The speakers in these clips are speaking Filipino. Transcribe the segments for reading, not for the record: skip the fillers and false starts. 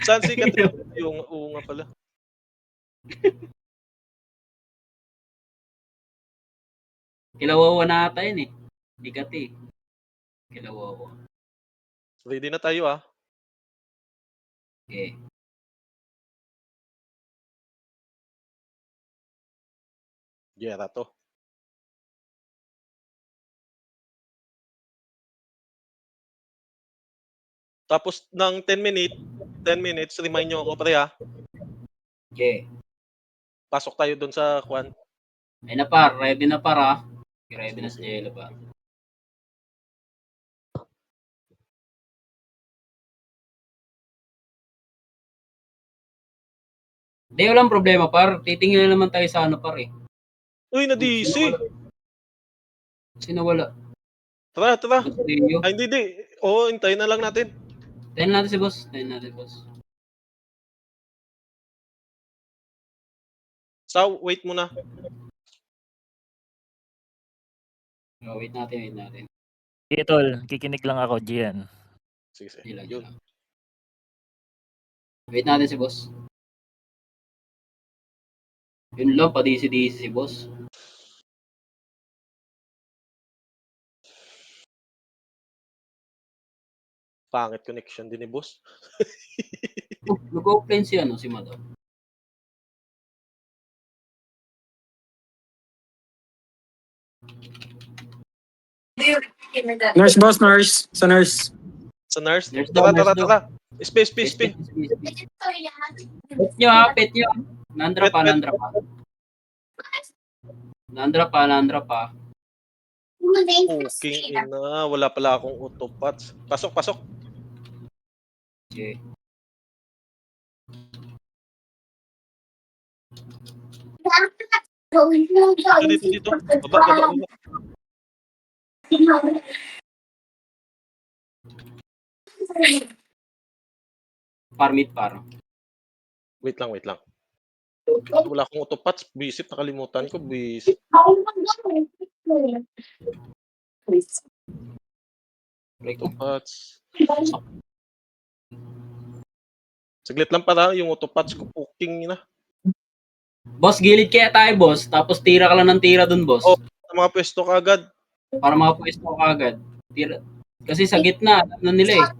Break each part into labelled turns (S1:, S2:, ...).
S1: Saan si Katrin? Yung oo nga pala.
S2: Kila Wawa na ata yun, eh. Bigat, eh. Kila Wawa.
S1: Ready na tayo, ah.
S2: Okay.
S1: Giyera 'to. Tapos ng 10 minutes remind niyo ako pre, ah.
S2: Okay.
S1: Pasok tayo dun sa kwan.
S2: Ayun na par, ready na par, ah. Ready
S1: Sige,
S2: na si
S1: sige.
S2: Jello par. Hindi, walang problema par. Titingin na naman tayo sa ano par, eh.
S1: Uy, na-DC.
S2: Sino wala?
S1: Tara, tara.
S2: Castillo.
S1: Ay, hindi. Oo, hintayin na lang natin.
S2: Tayo natin si boss. Tayo natin boss.
S1: Saw, wait muna.
S2: Oh, wait natin, wait natin.
S3: Sige tol, kikinig lang ako, Gian.
S1: Sige, sige.
S2: Yun lang,
S1: Yun.
S2: yun lang. Wait natin si boss. Yun lang, pa-DC-DC si boss.
S1: Pangit connection din ni boss.
S2: Nag-offline si ano, si Madam.
S4: Nurse boss, nurse. Sa nurse.
S1: Sa nurse.
S2: Nurse
S1: Tara,
S2: daw,
S1: tara,
S2: nurse daw.
S1: tara. Space, space, space.
S2: Pet nyo ha, pet nyo. Nandra pa,
S1: Pet, pet.
S2: nandra pa. Nandra pa, nandra pa.
S1: Puking ina. Wala pala akong autopods. Pasok, pasok.
S2: Okay.
S1: Dito, dito. Baba, baba, baba.
S2: Par meet par.
S1: Wait lang, wait lang. Wala akong autopods. Visit, nakalimutan ko. Visit. Autopods. Saglit lang para yung autopods ko. Puking ina.
S2: Boss, gilid kaya tayo, boss. Tapos tira ka lang ng tira dun, boss.
S1: Oh, sa mga pwesto ka agad.
S2: Para mapwesto ka agad. Tira. Kasi sa gitna, alam na nila eh.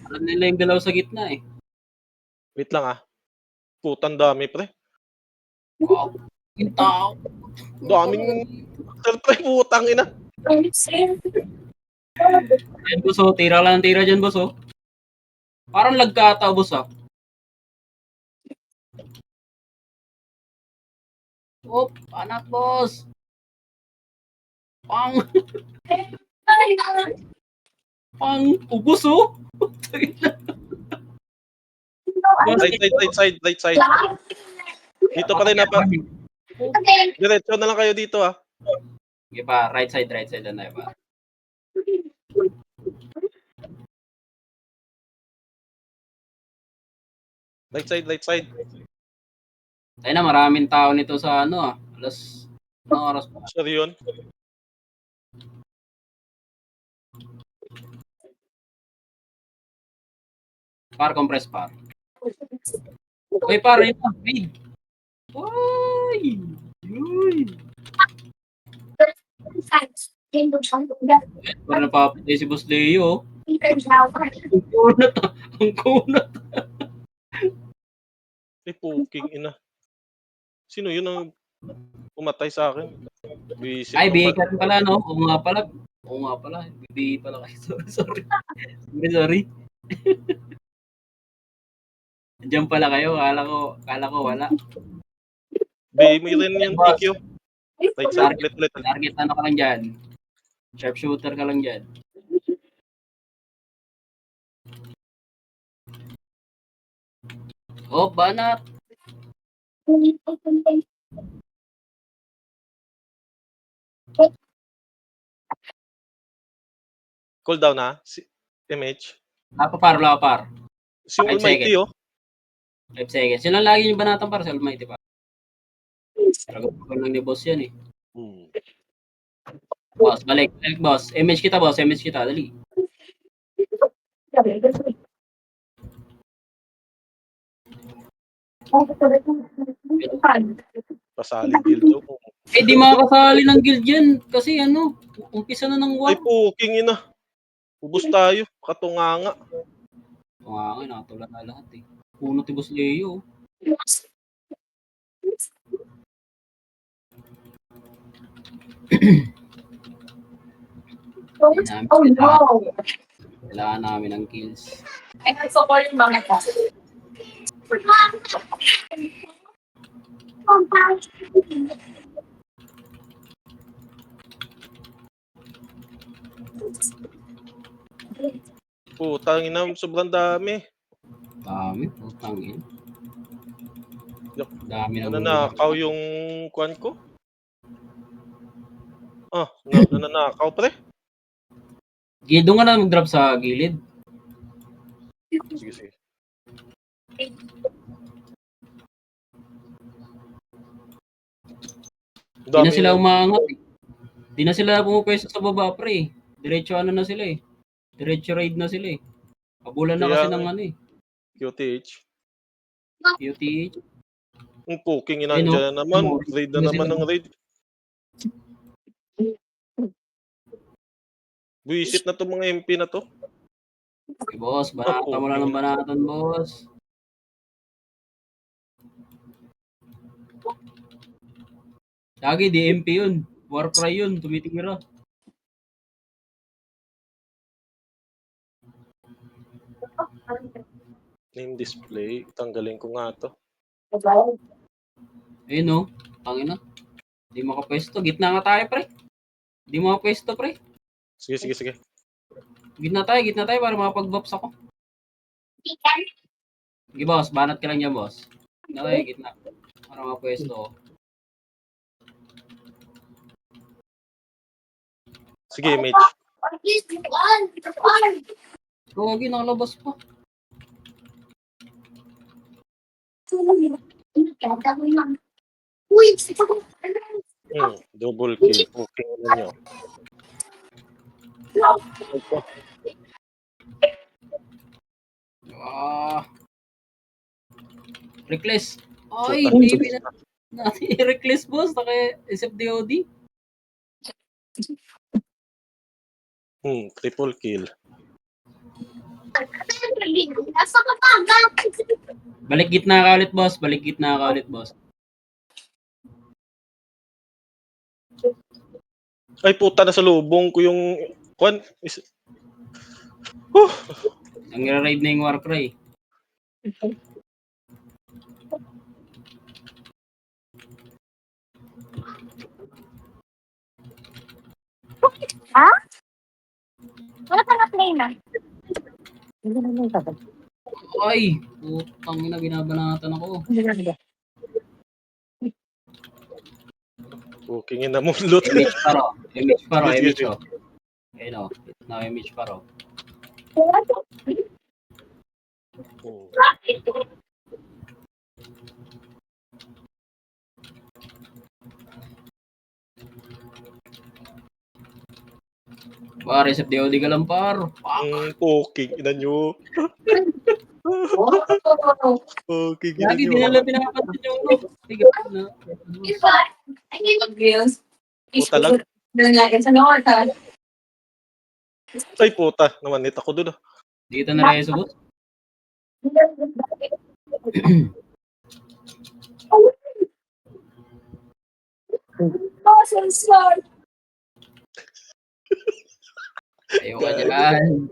S2: Alam nila yung galaw sa gitna eh.
S1: Wait lang, ah. Putang dami, pre.
S2: Wow. Yung tao.
S1: Daming pre, putang ina.
S2: Ayan, boss, oh. Tira lang ng tira dyan, boss, oh. Parang lagkata, boss, ah. Oh, anak, boss. Pang. Pang. Ubus, oh.
S1: Right side. Dito pa rin na pa. Diretso na lang kayo dito, ah.
S2: Sige pa, right side lang tayo pa.
S1: Right side.
S2: Tayo na, maraming tao nito sa ano ah. Anong oras pa?
S1: Sure yun.
S2: Par, compress par. Uy, par, yun na. Raid. Uy! Uy! Par, napapatay si Boss Leo. Ang kunat ah. Ang kunat.
S1: Ay, puking ina. Sino yun ang pumatay sa akin? Visit
S2: Ay,
S1: naman.
S2: BA ka rin pala, no? Oo nga pala. BA pala kayo. Sorry. Diyan pala kayo. Kala ko wala.
S1: Bay mo rin yung TQ. Right side, ulit.
S2: Target ano ka lang dyan. Sharpshooter ka lang dyan. Oh, banat.
S1: Cool down, ha? Si MH.
S2: Wala pa par.
S1: Si Almighty, oh.
S2: 5 seconds. Yun lang lagi yung banatang para sa Almighty pa. Talaga pa lang ni boss yan eh. Boss, balik boss. MH kita boss, dali.
S1: Pasaling guild ko.
S2: Eh, di makakasali ng guild yan. Kasi ano, umpisa na ng
S1: Ay
S2: war.
S1: puking ina. Ubus tayo. Katunganga.
S2: Nga, nakatula na lahat eh. Puno ti Boss Leo. Kailangan namin ng kills.
S1: Putang ina, sobrang dami.
S2: Dami, putang ina.
S1: Yup.
S2: Dami ng
S1: Nananakaw yung kwan ko. Nananakaw pre.
S2: Doon ka na mag-drop sa gilid.
S1: Sige.
S2: Di na sila umaangat eh. Di na sila pumupwesto sa baba pre. Diretso ano na sila eh. Diretso raid na sila eh. Kabulan na kasi ng ano eh.
S1: QTH.
S2: QTH.
S1: Yung puking ina
S2: Ayun,
S1: dyan na naman.
S2: no.
S1: Raid na naman ng raid. Buisit na to mga MP na to.
S2: Okay, boss, banata mo lang ng banatan, boss. Lagi, DMP yun. Warcry yun, tumitira.
S1: Name display. Tanggalin ko nga to.
S2: Ayun no, tangina. Di makapwesto. Gitna nga tayo, pre. Di makapwesto, pre.
S1: Sige.
S2: Gitna tayo para makapag-bops ako. Sige, boss. Banat ka lang yan, boss. Okay, gitna. Para makapwesto ako.
S1: Sige, Mitch.
S2: Gogi, nakalabas pa.
S1: Double kill. Puking ina nyo.
S2: Reckless. Ay, TV na. Reckless, boss. Naka-SFDOD.
S1: Triple kill.
S2: Balik gitna ka ulit, boss.
S1: Ay puta, nasa lubong ko yung kwan.
S2: Ang raid na yung Warcry.
S5: Ha? Wala ka na play na.
S2: Ay, putang ina, binabanatan ako.
S1: Puking ina mo, loot.
S2: Image paro. Ayun o, image paro. Pare, SFDOD ka lang, par.
S1: Puking ina nyo. Puking ina
S2: Lagi,
S1: nyo.
S2: di na lang pinapansin yung
S1: Puta lang. Ay puta, namanit ako dun.
S2: Dito na rin sa boss. Ayaw ka dyan.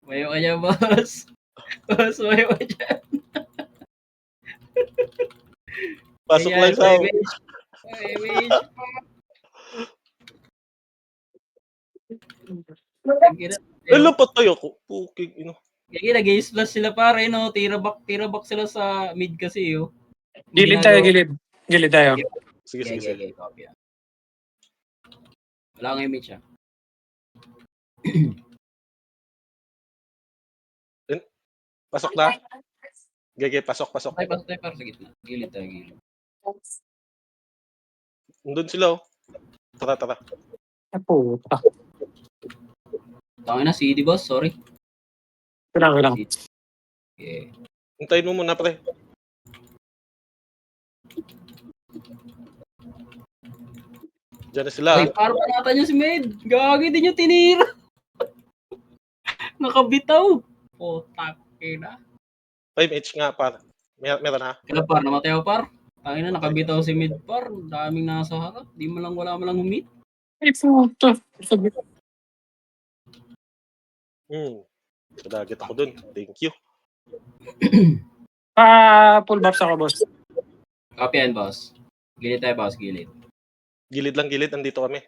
S2: Ayaw ka dyan, boss. Boss, ayaw ka dyan.
S1: Pasok lang sa
S2: Image.
S1: Hello, patay ako. Puking ina.
S2: Kaya nag-ace plus sila pare, no? Tira back sila sa mid kasi, yo.
S4: Gilid tayo, gilid. Gilid tayo.
S1: Sige.
S2: Copy. Wala kang image, ah.
S1: Pasok na? Gege, pasok.
S2: Pasok tayo para sa gitna. Gilid tayo.
S1: Nandun sila, oh. Tara.
S4: Puta.
S2: Tangin na, CD boss, sorry.
S4: Kailangan lang.
S2: Okay.
S1: Hintayin mo muna, pre. Diyan na sila.
S2: Uy, parang banatan nyo si Med. Gagi din yung tinira. Nakabitaw. Putak ina.
S1: 5H nga, par. Meron na.
S2: Kaya par, namatay ako par. Tangina, nakabitaw si Med par. Daming nasa harap. Di mo lang, wala mo lang humit.
S4: Ay, puta.
S1: Kadagit ako dun. Thank you.
S4: Full buffs ako, boss.
S2: Copy yan, boss. Gilid tayo, boss. Gilid.
S1: Gilid lang gilid. Andito kami.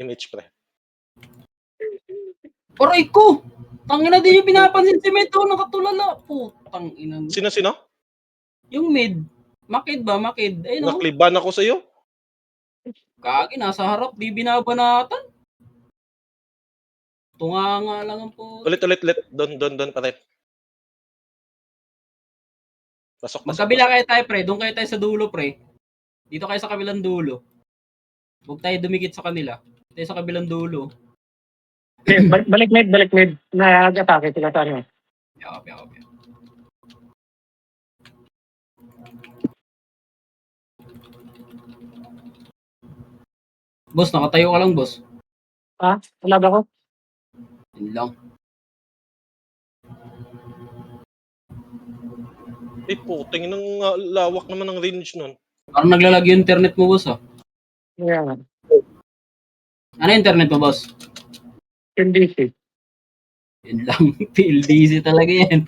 S1: MH, pre.
S2: Aray ko! Tangina din yung pinapansin si Med. Oh, nakatulala. Putang ina.
S1: Sino?
S2: Yung Med. Makid ba? Makid. Ayun o.
S1: Nakliban ako sa'yo.
S2: Kagi, nasa harap. Di binabanatan. Tunga nga lang ang po.
S1: Ulit. Doon pa rin. Pasok.
S2: Magkabila kayo tayo, pre. Doon kayo tayo sa dulo, pre. Dito kayo sa kabilang dulo. Huwag tayo dumikit sa kanila. Tayo sa kabilang dulo.
S4: Okay, balik mid. Nag-atake sila sa ano.
S2: Copy. Boss, nakatayo ka lang, boss.
S4: Ha? Wala ba ako?
S2: Yun lang.
S1: Puting ng lawak naman ng range nun.
S2: Parang naglalag yung internet mo, boss, ah.
S4: Kaya nga.
S2: Ano yung internet mo, boss?
S4: NDC.
S2: Yun lang. PLDC talaga yan.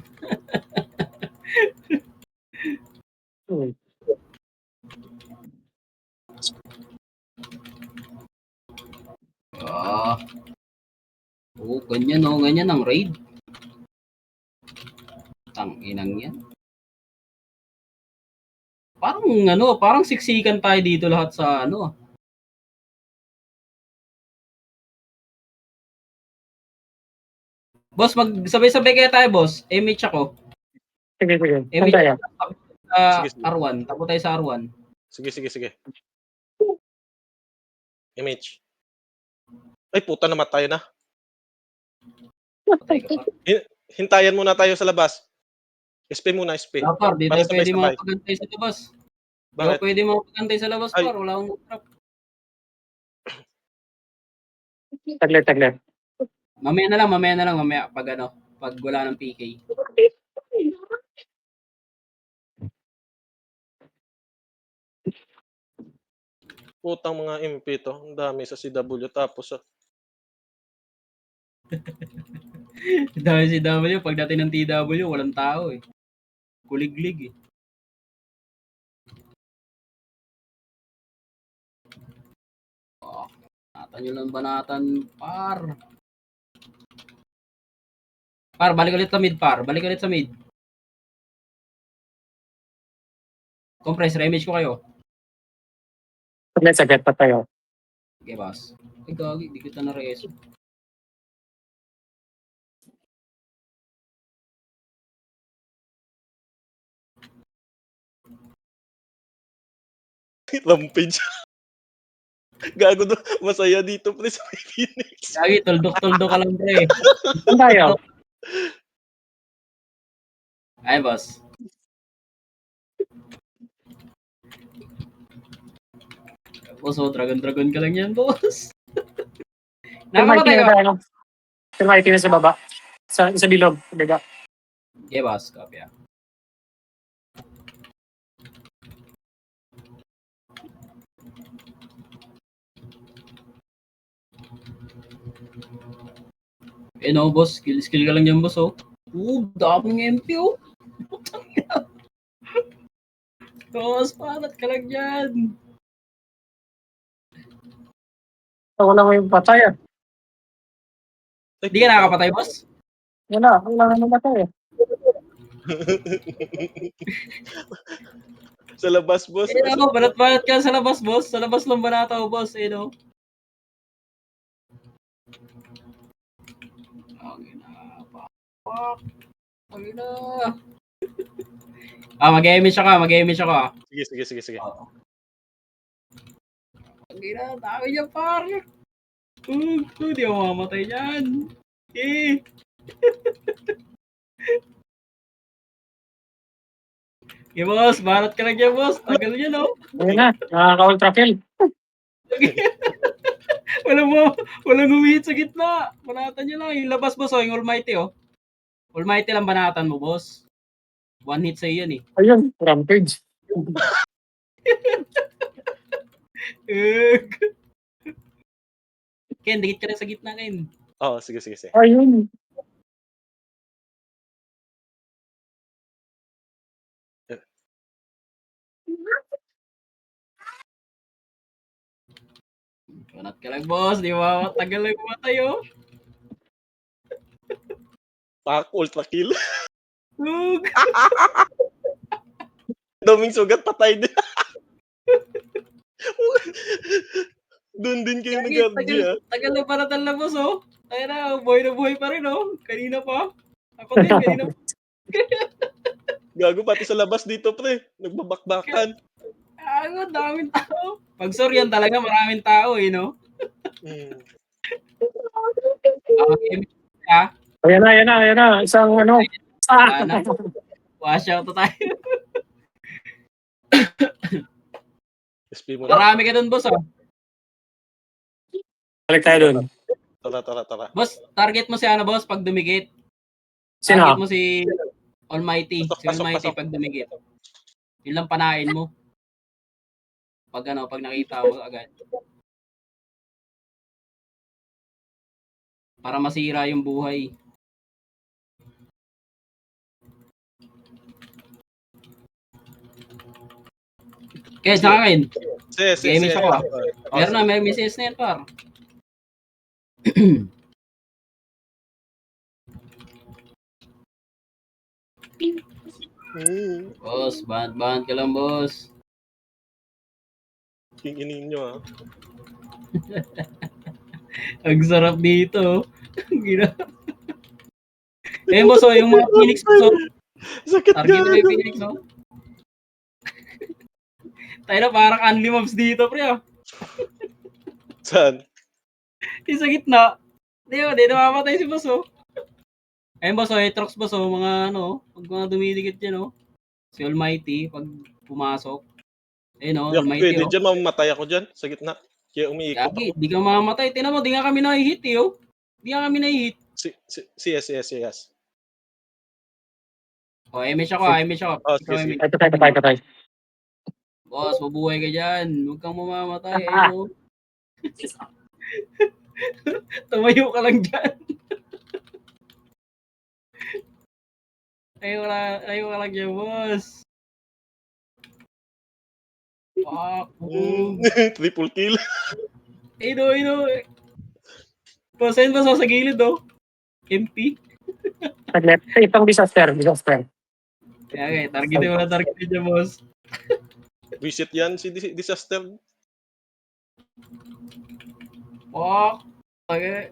S2: Ganyan ang raid. Tanginang yan. Parang siksikan tayo dito lahat sa ano. Boss, magsabay-sabay kaya tayo, boss. MH ako.
S4: Sige. Saan
S2: MH
S4: tayo?
S1: Sige.
S2: R1. Tapo tayo sa R1.
S1: Sige. MH. Ay, puta, namatay na.
S2: Patay ka pa.
S1: Hintayan muna tayo sa labas. SP muna, SP.
S2: Par, di
S1: Para
S2: tayo pwede
S1: sabay-sabay.
S2: makapagantay sa labas. Di
S1: Bakit?
S2: ako pwede makapagantay sa labas,
S1: Ay.
S2: par. Wala akong trap.
S4: Taglit.
S2: Mamaya na lang. Pag wala ng PK.
S1: Putang mga MP to. Ang dami sa CW. Tapos,
S2: Dahil si W, pagdating ng TW, walang tao eh. Kuliglig eh. Banatan nyo lang banatan, par. Par, balik ulit sa mid, par. Balik ulit sa mid. Compress, re-image ko kayo.
S4: Saglit pa tayo.
S2: Okay, boss. Ay, gagi, di kita na-reso.
S1: Rampage. Gago do. Masaya dito, pre, sa Phoenix.
S2: Gagi, tuldok-tuldok ka lang, pre.
S4: Saan tayo?
S2: Ay, boss. Boss, dragon ka lang yan, boss. Nakapatay ka.
S4: Termite na sa baba. Sa bilog. Diba?
S2: Okay, boss. Copy. No, boss. Skill ka lang yan, boss, oh. Daming MP, oh. Boss, panat ka lang yan.
S4: Wala mo yung patay ah.
S2: Hindi ka nakakapatay, boss?
S4: Wala naman patay eh.
S1: Sa labas, boss.
S2: Balat-balat ka sa labas, boss. Sa labas lang banataw, boss, no? Mag-image ako, ah.
S1: Sige.
S2: Dami niya, par. Hindi ako mamatay dyan. Okay, boss. Barat ka lang dyan, boss. Tagal niya, no?
S4: Ayun na, nakaka-ultra kill.
S2: Walang humihit sa gitna. Banatan niya lang. Yung labas, boss, oh. Yung Almighty, oh. Almighty lang banatan mo, boss. One hit sa yan, eh.
S4: Ayun, rampage.
S2: Ken, dikit ka rin sa gitna, Ken.
S1: Oo, sige.
S4: Ayun.
S2: Banat ka lang, boss. Di ba? Tagal lang kumatay, oh.
S1: Pak, ultra kill.
S2: Hug!
S1: Daming sugat, patay din. Doon din kayo nag-RG, ah.
S2: Tagal na banatan lang, boss, oh. Ayun na, buhay pa rin, oh. Kanina pa. Ako din, kanina pa.
S1: Gago, pati sa labas dito, pre. Nagbabakbakan.
S2: Daming tao. Pag soryan talaga, maraming tao, eh, no?
S1: Mm.
S2: Okay, ah.
S4: Ayan na. Isang ano.
S2: Sana. Wash out na tayo.
S1: SP mo na.
S2: Marami ka dun, boss, oh.
S4: Balik tayo dun.
S1: Tara.
S2: Boss, target mo si ano, boss, pag dumikit.
S4: Sino?
S2: Target mo si Almighty.
S1: Pasok,
S2: Si Almighty
S1: pasok.
S2: pag dumikit. Yun lang panain mo. Pag nakita mo agad. Para masira yung buhay. Kaya sa akin, Game siya ko, ah. meron na, may message na yan, par. Boss, band ka lang, boss.
S1: Kinginin nyo, ah.
S2: Ang sarap dito. Boss, oh, yung mga Phoenix, boss, oh.
S1: Sakit
S2: Target mo
S1: gago.
S2: yung Phoenix, oh. Tayo na, parang unli mobs dito, pre, oh.
S1: Saan?
S2: Yung sa gitna. Di namamatay si boss, oh. Boss, oh, Atrox, boss, oh, mga pag mga dumidikit dyan, oh. Si Almighty, pag pumasok.
S1: Di ako
S2: Almighty,
S1: pwede
S2: oh.
S1: dyan, mamamatay ako dyan, sa gitna. Kaya umiikot
S2: Gagi,
S1: ako.
S2: di ka mamamatay. Tingnan mo, di nga kami nahihit, eh, oh. Di nga kami nahihit.
S1: Yes.
S2: Oh, MH ako.
S1: Oh,
S2: Ikaw,
S1: sige.
S2: MH.
S4: Patay.
S2: Boss, mabuhay ka dyan. Huwag kang mamamatay, oh. Tumayo ka lang dyan. Ayaw ka lang dyan, boss. Fuck.
S1: Triple kill.
S2: Boss, ayun, boss, sa gilid, oh. MP.
S4: Saglit. Itong disaster.
S2: Okay, targetin niya, boss.
S1: Visit yan, si Disaster.
S2: Fuck. Okay.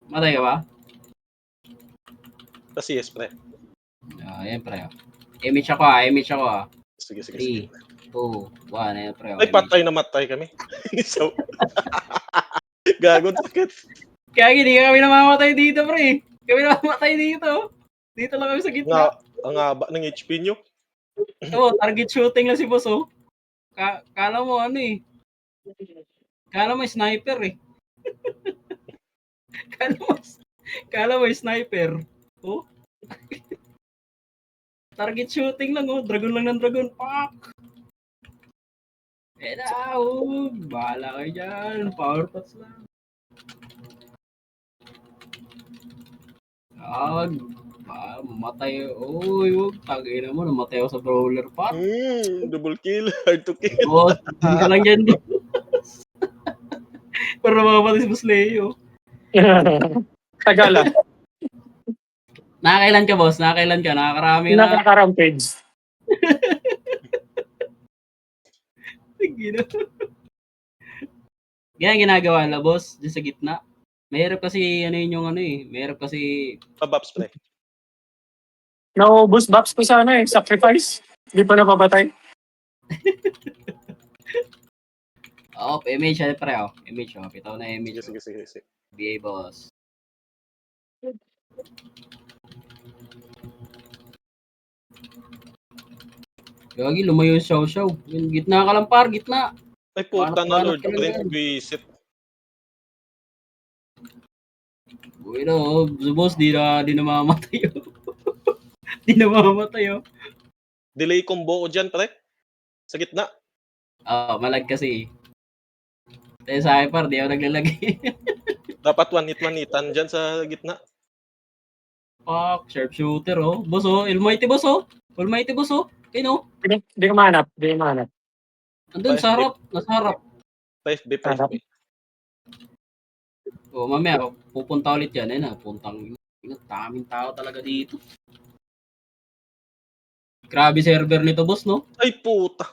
S2: Matay ka ba?
S1: Kasi yes, pre.
S2: Ayan, pre. Image ako, ah.
S1: Sige.
S2: 3, 2, 1. Ayan, pre.
S1: Ay, patay na matay kami. So, gago, sakit.
S2: Kaya hindi kami namamatay dito, pre. Kami namamatay dito. Dito lang kami sa gitna.
S1: Ang haba ng HP nyo.
S2: Target shooting lang si boss, oh. Kala mo Kala mo sniper, eh. Kala mo sniper. Oh. Target shooting lang, oh. Dragon lang ng dragon. Fuck. Bahala kayo dyan. Power pass lang. Mamatay. Huwag. Tagay naman. Namatay ako sa brawler pa.
S1: Double kill. Hard to kill.
S2: Boss, hindi ka lang dyan. Pero namamatay si Boss Leo.
S4: Tagala.
S2: Nakakailan ka, boss? Nakakarami na.
S4: Nakaka-rampage.
S2: Ganyan ginagawa na, boss. Diyan sa gitna. Mahirap kasi, mahirap kasi...
S1: Pabaps, pre.
S4: Naubos Baps ko sana, sacrifice. Hindi pa napapatay.
S2: Oo, MH syempre MH Pitaw na
S1: Sige,
S2: MH
S1: sige, sige, sige.
S2: BA boss. Gagi, lumayo yung Xiao. Yung gitna ka lang par, gitna.
S1: Ay puta na
S2: Banat
S1: Lord,
S2: ka lang
S1: Brent,
S2: yan.
S1: visit.
S2: Uy no, boss, di na mamamatay oh. Di na mamamatay oh.
S1: Delay combo ko dyan, pre. Sa gitna.
S2: Malag kasi. Tayo sa akin par, di ako naglalagay.
S1: Dapat one hitan dyan sa gitna.
S2: Fuck, sharpshooter oh. Boss oh, Almighty boss oh. Almighty boss oh. Kino?
S4: Hindi ko mahanap. Hindi ko mahanap.
S2: Andun sa harap, nasa harap.
S1: 5B, 5B.
S2: O mamaya, pupunta ulit yan. Ayun na, daming tao talaga dito. Grabe server nito boss no?
S1: Ay puta.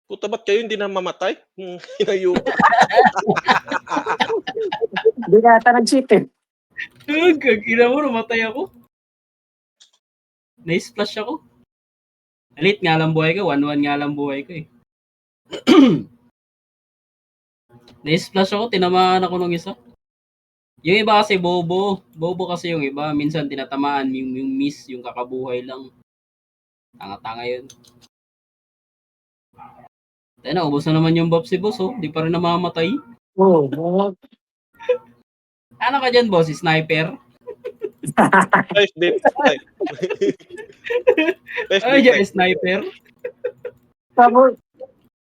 S1: Puta, ba't kayo hindi na mamatay? Hinayo ko.
S4: Hindi ka ata nag-cheat eh.
S2: Kagina mo, namatay ako. Na-splash ako. Alit nga lang buhay ko, 1-1 nga lang buhay ko eh. Na-splash ako, tinamaan ako ng isa. Yung iba kasi bobo. Bobo kasi yung iba. Minsan tinatamaan yung miss, yung kakabuhay lang. Tanga-tanga yun. Tayo na, ubos na naman yung buff si boss oh. Di pa rin namamatay.
S4: Oo.
S2: Ano ka dyan boss? Sniper?
S1: 5B, 5B,
S2: Ay, dyan sniper?
S4: Tapos,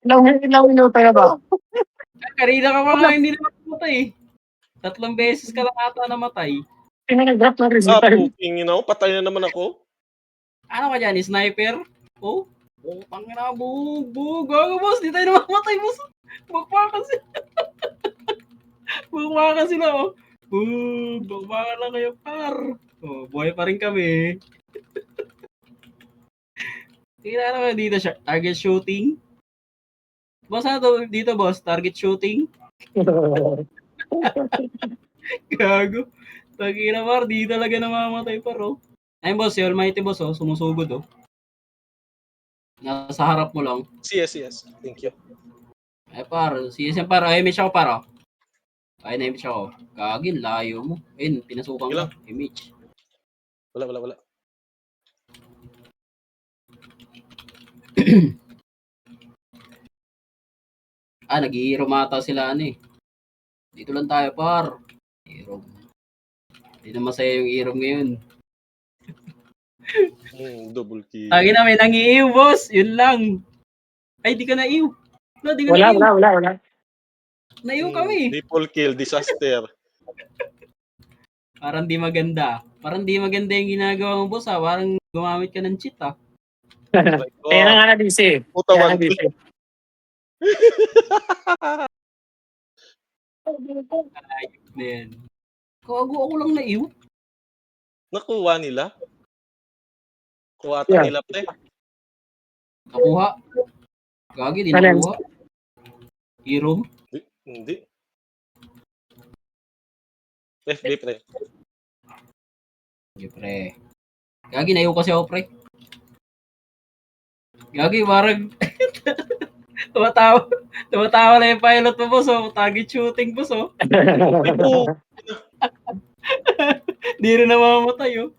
S4: ilang minuto na ba?
S2: Kanina ka pa nga hindi namamatay eh. 3 beses ka lang ata namatay.
S4: Sino nag-drop ng
S1: Ah,
S4: receiver?
S1: puking ina, patay na naman ako.
S2: Ano ka dyan? Sniper? Oh? Oh, tangina, bugbog. Gago, boss. Di tayo namamatay, boss. Bakbakan sila. Bakbakan sila, oh. Bakbakan lang kayo, par. Oh, buhay pa rin kami. Tingnan naman dito siya. Target shooting. Boss, ano to dito, boss? Target shooting? Gago. Tangina, par. Di talaga namamatay, par, oh. Ayun, boss. Si Almighty, boss, oh. Sumusugod, oh. Nasa harap mo lang.
S1: Yes, yes. Thank you.
S2: Ay par, CSM par, ay image ako par. Ay na-image ako. Gagin, layo mo. Ayun, pinasukan
S1: Sige
S2: ko.
S1: lang.
S2: Image.
S1: Wala.
S2: Nag-i-hero mata sila ano eh. Dito lang tayo par. Hero. Hindi na masaya yung hero ngayon.
S1: Double kill.
S2: Lagi na may nangiiw, boss. Yun lang. Ay, di ka naiw. No, di ka naiw.
S4: Wala.
S2: Naiw kami.
S1: Triple kill, disaster.
S2: Parang di maganda. Parang di maganda yung ginagawa mo, boss ha. Parang gumamit ka ng cheat ha.
S4: Kaya na nga na-busy.
S1: Puta,
S4: Kaya
S1: one
S4: na-busy.
S2: Ayun na yan. Kago ako lang naiw.
S1: Nakuha nila. Kuha
S4: Yeah.
S1: nila, pre.
S2: Nakuha. Gagi, di
S4: Talent.
S2: nakuha. Hero.
S1: Hindi. FB, pre.
S2: Sige, pre. Gagi, naiw kasi ako, pre. Gagi, parang tumatawa lang yung pilot mo, boss, oh. Target shooting, boss, oh.
S1: Ay, po.
S2: Di rin namamatay, oh.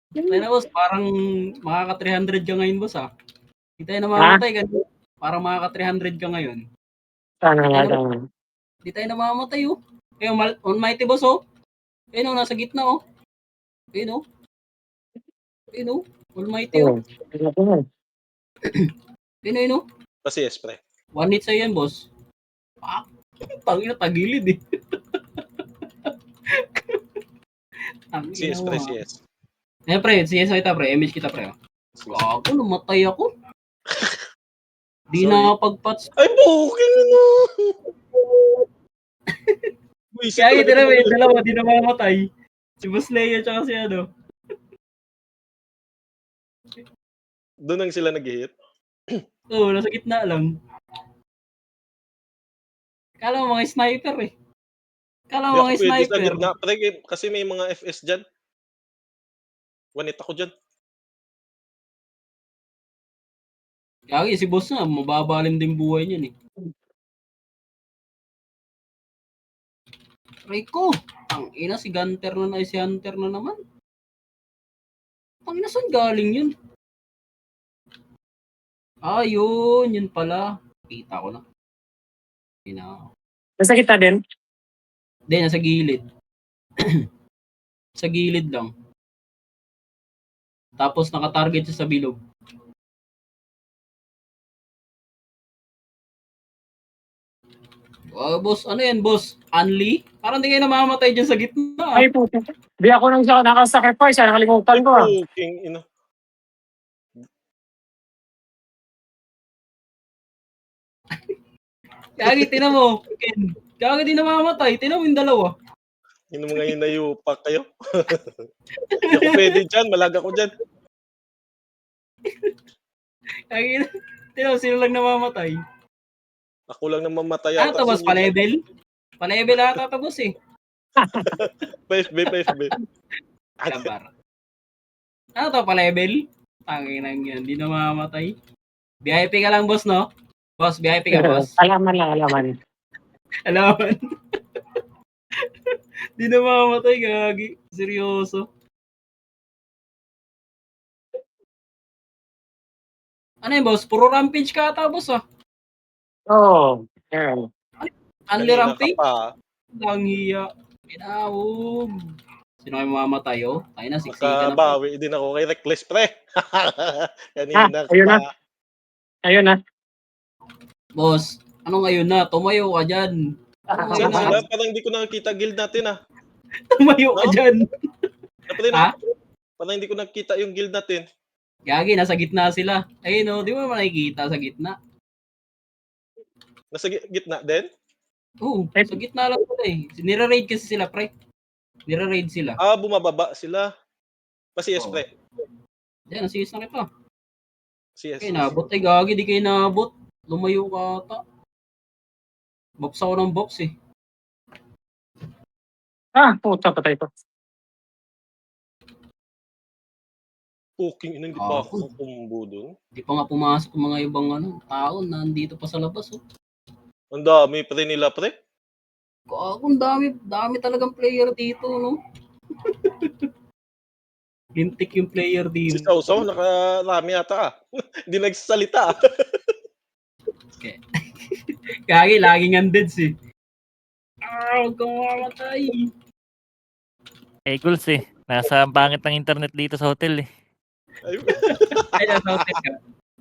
S2: Tayo na, boss, parang makaka-300 ka ngayon, boss, ah. Di tayo namamatay, ganun. Parang makaka-300 ka ngayon.
S4: Tama.
S2: Di tayo namamatay, oh. Ayun, Almighty, boss, oh. Ayun, oh, nasa gitna, oh. Ayun, oh. Ayun, oh. Almighty, oh. Ayun, oh.
S1: Kasi yes, pre.
S2: One hit sa'yo yan, boss. Tangina, tagilid, eh. Tangina
S1: CS,
S2: mo,
S1: pre,
S2: ah.
S1: CS.
S2: Eh, pre, CS kita, pre. Image kita, pre. Gago, namatay ako. Di
S1: Sorry.
S2: nakapag-patch.
S1: Ay, bukin na. Buisit
S2: Kaya
S1: talaga
S2: ito na, may
S1: talaga.
S2: dalawa, di namamatay. Si Boss Leo, tsaka si ano.
S1: Doon lang sila nag-hit.
S2: Oo, nasa gitna lang. Kala mo mga sniper, eh. Kala
S1: Hindi
S2: mo
S1: ako
S2: mga
S1: pwede sa
S2: sniper.
S1: gitna, pre. Kasi may mga FS dyan. One hit ako dyan.
S2: Gagi, si boss nga, mababalim din buhay niyan eh. Rico, ang ina si Gunter na si Hunter na naman. Ang ina, saan galing yun? Ah, yun pala. Kita ko na. Ina.
S4: Nasa kita din.
S2: Hindi, nasa gilid. Sa gilid lang. Tapos naka-target siya sa bilog. Boss, ano yan, boss? Unli? Parang di kayo namamatay dyan sa gitna.
S4: Ay, puto. Di ako nang nakasacrifice. Nakalimutan ko.
S1: King ina.
S2: Gagi, tinan mo. Gagi, di namamatay. Tinan mo yung dalawa.
S1: Yun mga inayupak kayo. Hindi ako pwede dyan. Malag ako dyan.
S2: Gagi, tinan mo, sino lang namamatay.
S1: Ako lang nang mamatay
S2: Ano
S1: ata.
S2: to, boss? Pa-level? Pa-level ata to, boss eh.
S1: 5B.
S2: Lambar. Ano to, pa-level? Tanginang yan, di namamatay. VIP ka lang, boss, no? Boss, VIP ka, boss.
S4: Alaman lang, alaman.
S2: Alaman. Di namamatay, gagi. Seryoso. Ano yun, boss? Puro rampage ka ata, boss, ah.
S4: Oo. Yeah.
S2: Unli
S1: Kanina ka
S2: rampage?
S1: pa.
S2: Lang hiya. Pinawog. Sino kayo mamamatay, oh? Tayo na, siksikan na po.
S1: Nakabawi din ako kay Reckless, pre. Kanina ka
S4: ayun na.
S1: pa.
S4: Ayun na.
S2: Boss, ano ngayon na? Tumayo ka dyan. Ano
S1: Saan
S2: ngayon na?
S1: sila? Parang hindi ko nakikita guild natin, ah.
S2: Tumayo ka
S1: No?
S2: dyan.
S1: Pre,
S2: Ha?
S1: parang hindi ko nakikita yung guild natin.
S2: Gagi, nasa gitna sila. Ayun, oh, di mo naman nakikita sa gitna.
S1: Nasa gitna din?
S2: Oo, sa gitna lang sila eh. Nira-raid kasi sila, pre. Nira-raid sila.
S1: Ah, bumababa sila. Pa-CS,
S2: Oo.
S1: pre.
S2: Yan, nasis na kita.
S1: CS.
S2: Kayo nabot eh, gagi, di kayo nabot. Lumayo ka ata. Box ako ng box eh.
S4: Puta, patay ko.
S1: Puking ina, hindi pa ako kumbo dun.
S2: Di pa nga pumasok yung mga ibang tao na nandito pa sa labas. Oh.
S1: Ang dami pre nila, pre.
S2: Ang dami talagang player dito, no? Hintik yung player
S1: Si
S2: dito.
S1: Sausaw, nakarami ata, ah. Hindi nagsasalita, ah.
S2: Gagi, laging undeads eh. Huwag kang mamatay.
S3: Eagles eh. Nasa pangit ng internet dito sa hotel eh.
S2: Ay, nasa hotel ka.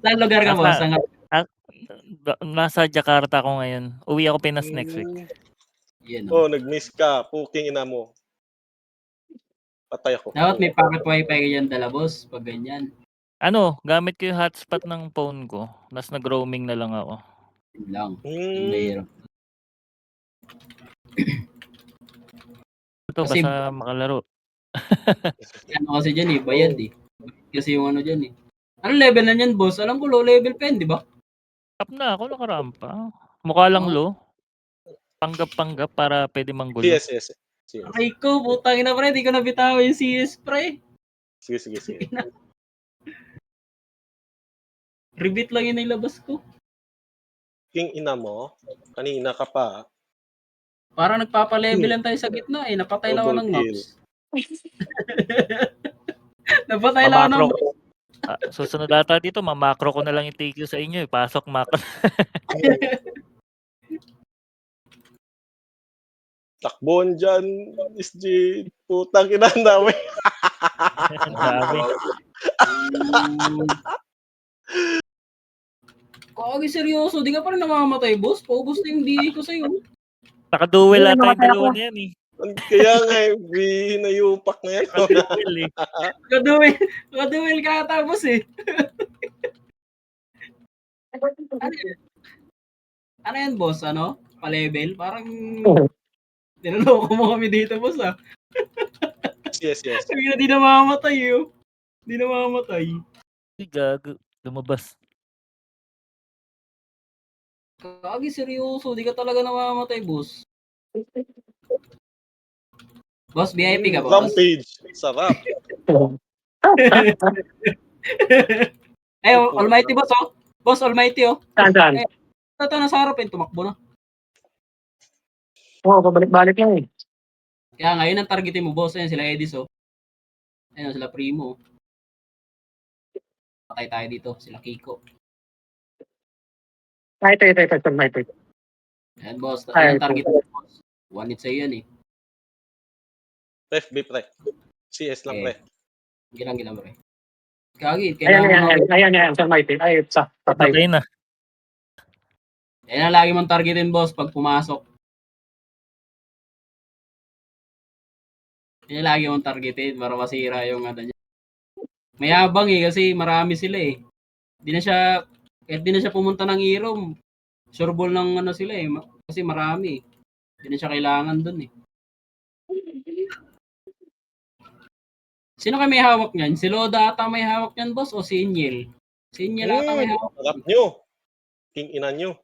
S2: Saan lugar ka, boss?
S3: Nasa Jakarta ako ngayon. Uwi ako Pinas next week.
S2: Yan,
S1: Oh, nag-miss ka. Puking ina mo. Patay ako.
S2: Dapat may pocket wifi ka dyan dala, boss. Pag ganyan.
S3: Ano, gamit ko yung hotspot ng phone ko. Tapos nag-roaming na lang ako.
S2: Yun lang. Yung mahirap.
S3: Ito,
S2: Kasi-
S3: basta makalaro.
S2: Ano kasi dyan eh, bayad eh. Kasi yung ano dyan eh. Ano level na yan, boss? Alam ko low level pa yun, di ba?
S3: Up na ako, nakarampa. Mukha lang
S2: Oh.
S3: low. Panggap-panggap para pwede manggulo.
S1: CS.
S2: Ay ko, putang ina pre, di ko nabitaw yung CS pre.
S1: Sige.
S2: Rebit lang yun ilabas ko.
S1: King ina mo. Kanina ka pa.
S2: Parang nagpapalevelan tayo sa gitna eh. Napatay lang ako
S1: Double
S2: ng
S1: kill.
S2: Nox. Napatay lang ako ng
S3: Mamakro. Susunod ata dito, mamakro ko na lang i-take you sa inyo. Pasok makro.
S1: Takbon dyan, SG. Putang ina namin.
S3: Ang dami.
S2: Kagi seryoso, di ka pa rin namamatay, boss. Paubos na yung DA ko sa'yo.
S3: Nakaduel
S4: Hindi,
S3: ata yung
S4: namatay
S3: dalawa
S4: ako.
S3: na yan eh.
S1: Kaya nga, hinayupak na yan.
S3: Nakaduel eh.
S2: Kaduel ka ata, boss eh. Ano yan, boss? Ano? Pa-level? Parang niloloko mo kami dito, boss ah.
S1: Yes.
S2: Sabi na di namamatay eh. Di namamatay.
S3: Uy, gago. Lumabas.
S2: Kagi seryoso, di ka talaga namamatay, boss. Boss, VIP ka ba, boss?
S1: Rampage. Sarap.
S2: Eh, Almighty boss, oh. Boss, Almighty, oh.
S4: Saan?
S2: Ito, nasa harap, tumakbo na.
S4: Oo, pabalik-balik lang eh.
S2: Kaya ngayon ang targetin mo, boss. Ayan, sila Edis, oh. Ayan, sila Primo. Patay tayo dito, sila Kiko.
S4: Ito. Ito.
S2: Ayan, boss.
S4: Ay,
S2: Ayan ang targetin mo, boss. One hit sa'yo yan, eh.
S1: Ref, B, pre. CS lang, pre.
S2: Gilang, pre. Kagi, kailangan mo.
S4: Ayan, Sir Mighty. Ay, patay.
S3: Patay na.
S2: Ayan ang lagi mong targetin, boss, pag pumasok. Ayan ang lagi mong targetin para masira yung ano niya. Mayabang eh, kasi marami sila eh. Kahit di na siya pumunta ng Irom, sure ball ng ano sila eh. Kasi marami eh. Di na siya kailangan dun eh. Sino kayo may hawak niyan? Si Loda ata may hawak niyan, boss, o si Inyel? Si Inyel ata may hawak.
S1: Harap nyo. King ina nyo.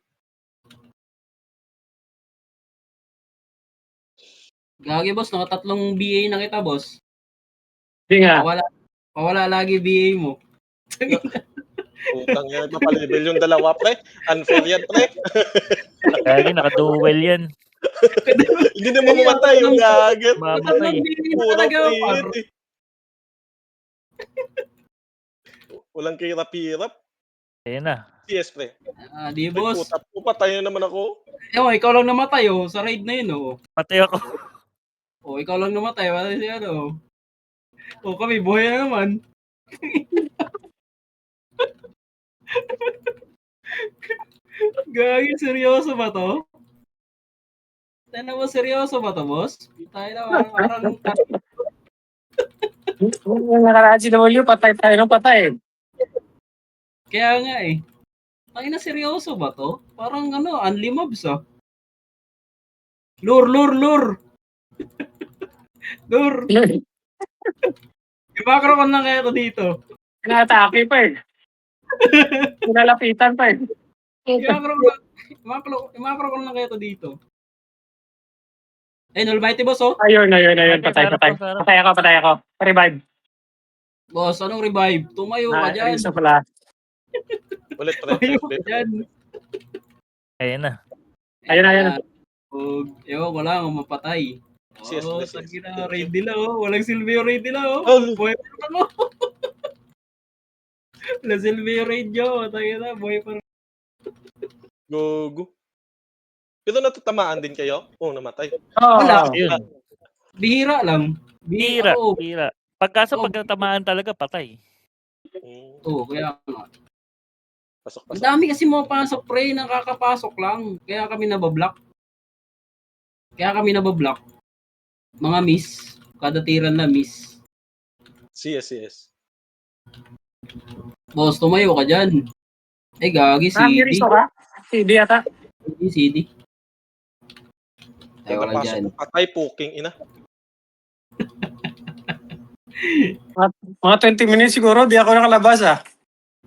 S2: Gagi, boss, nakatatlong BA na kita, boss.
S4: Hindi nga.
S2: Pawala lagi BA mo.
S1: Putang yan, nagpapalevel yung dalawa, pre. Unfair yan, pre.
S3: Lagi naka-duel yan.
S1: Hindi na mamamatay yung gaget.
S3: Mamatay.
S2: Tatlong BA na
S1: Puro
S2: talaga, par.
S1: pilit eh. Walang kahirap-hirap.
S3: Ayun na.
S1: CS, pre.
S2: Di, boss.
S1: Putap ko, patay na naman ako.
S2: Ikaw lang namatay, oh. Sa raid na yun, oh.
S3: Patay ako.
S2: Oh, ikaw lang namatay. Wala si ano. Oh, kami, buhay na naman. Gagi, seryoso ba to? Tayo ba, seryoso ba to, boss? Tayo na, parang
S4: Yung nakaraan si W, patay tayo ng patay.
S2: kaya nga eh. Tayo na, seryoso ba to? Parang ano, unlimabs ah. Lure. Lure. Ibakro ko na kaya to dito.
S4: Pinatake pa eh. Pinalapitan pa eh.
S2: Ibakro ko na kaya to dito. Ayun, Almighty boss, oh.
S4: Ayun. Patay ako. Revive.
S2: Boss, anong revive? Tumayo ka dyan.
S4: Isa pala.
S1: Ulit, pre.
S2: Tumayo
S1: FB,
S2: ka
S1: pre.
S2: dyan.
S3: Ayun na.
S4: Ayun.
S2: Ewan ko lang, mapatay.
S1: CS,
S2: Oh,
S1: CS.
S2: sige na, raid nila, oh. Walang silbi yung raid nila, oh.
S1: Oh,
S2: Buhay pa rin ako. Wala silbi yung raid nyo. Tayo na, buhay pa rin.
S1: Gogo. Pero natatamaan din kayo? Oo, namatay.
S2: Wala.
S3: Ayun.
S2: Bihira lang.
S3: Bira.
S2: Oo,
S3: Bira. Pagkaso pag natamaan talaga, patay.
S2: kaya nga.
S1: Pasok.
S2: Ang dami kasi pumapasok, pre. Nakakapasok lang. Kaya kami nabablock. Mga miss. Kada tiran na miss.
S1: CS.
S2: Boss, tumayo ka dyan. Gagi, CD.
S4: Miriso ka? CD ata.
S2: CD. Tayo ka lang dyan.
S1: Patapasok. Patay, puking ina.
S4: Mga 20 minutes siguro, di ako nakalabas ah.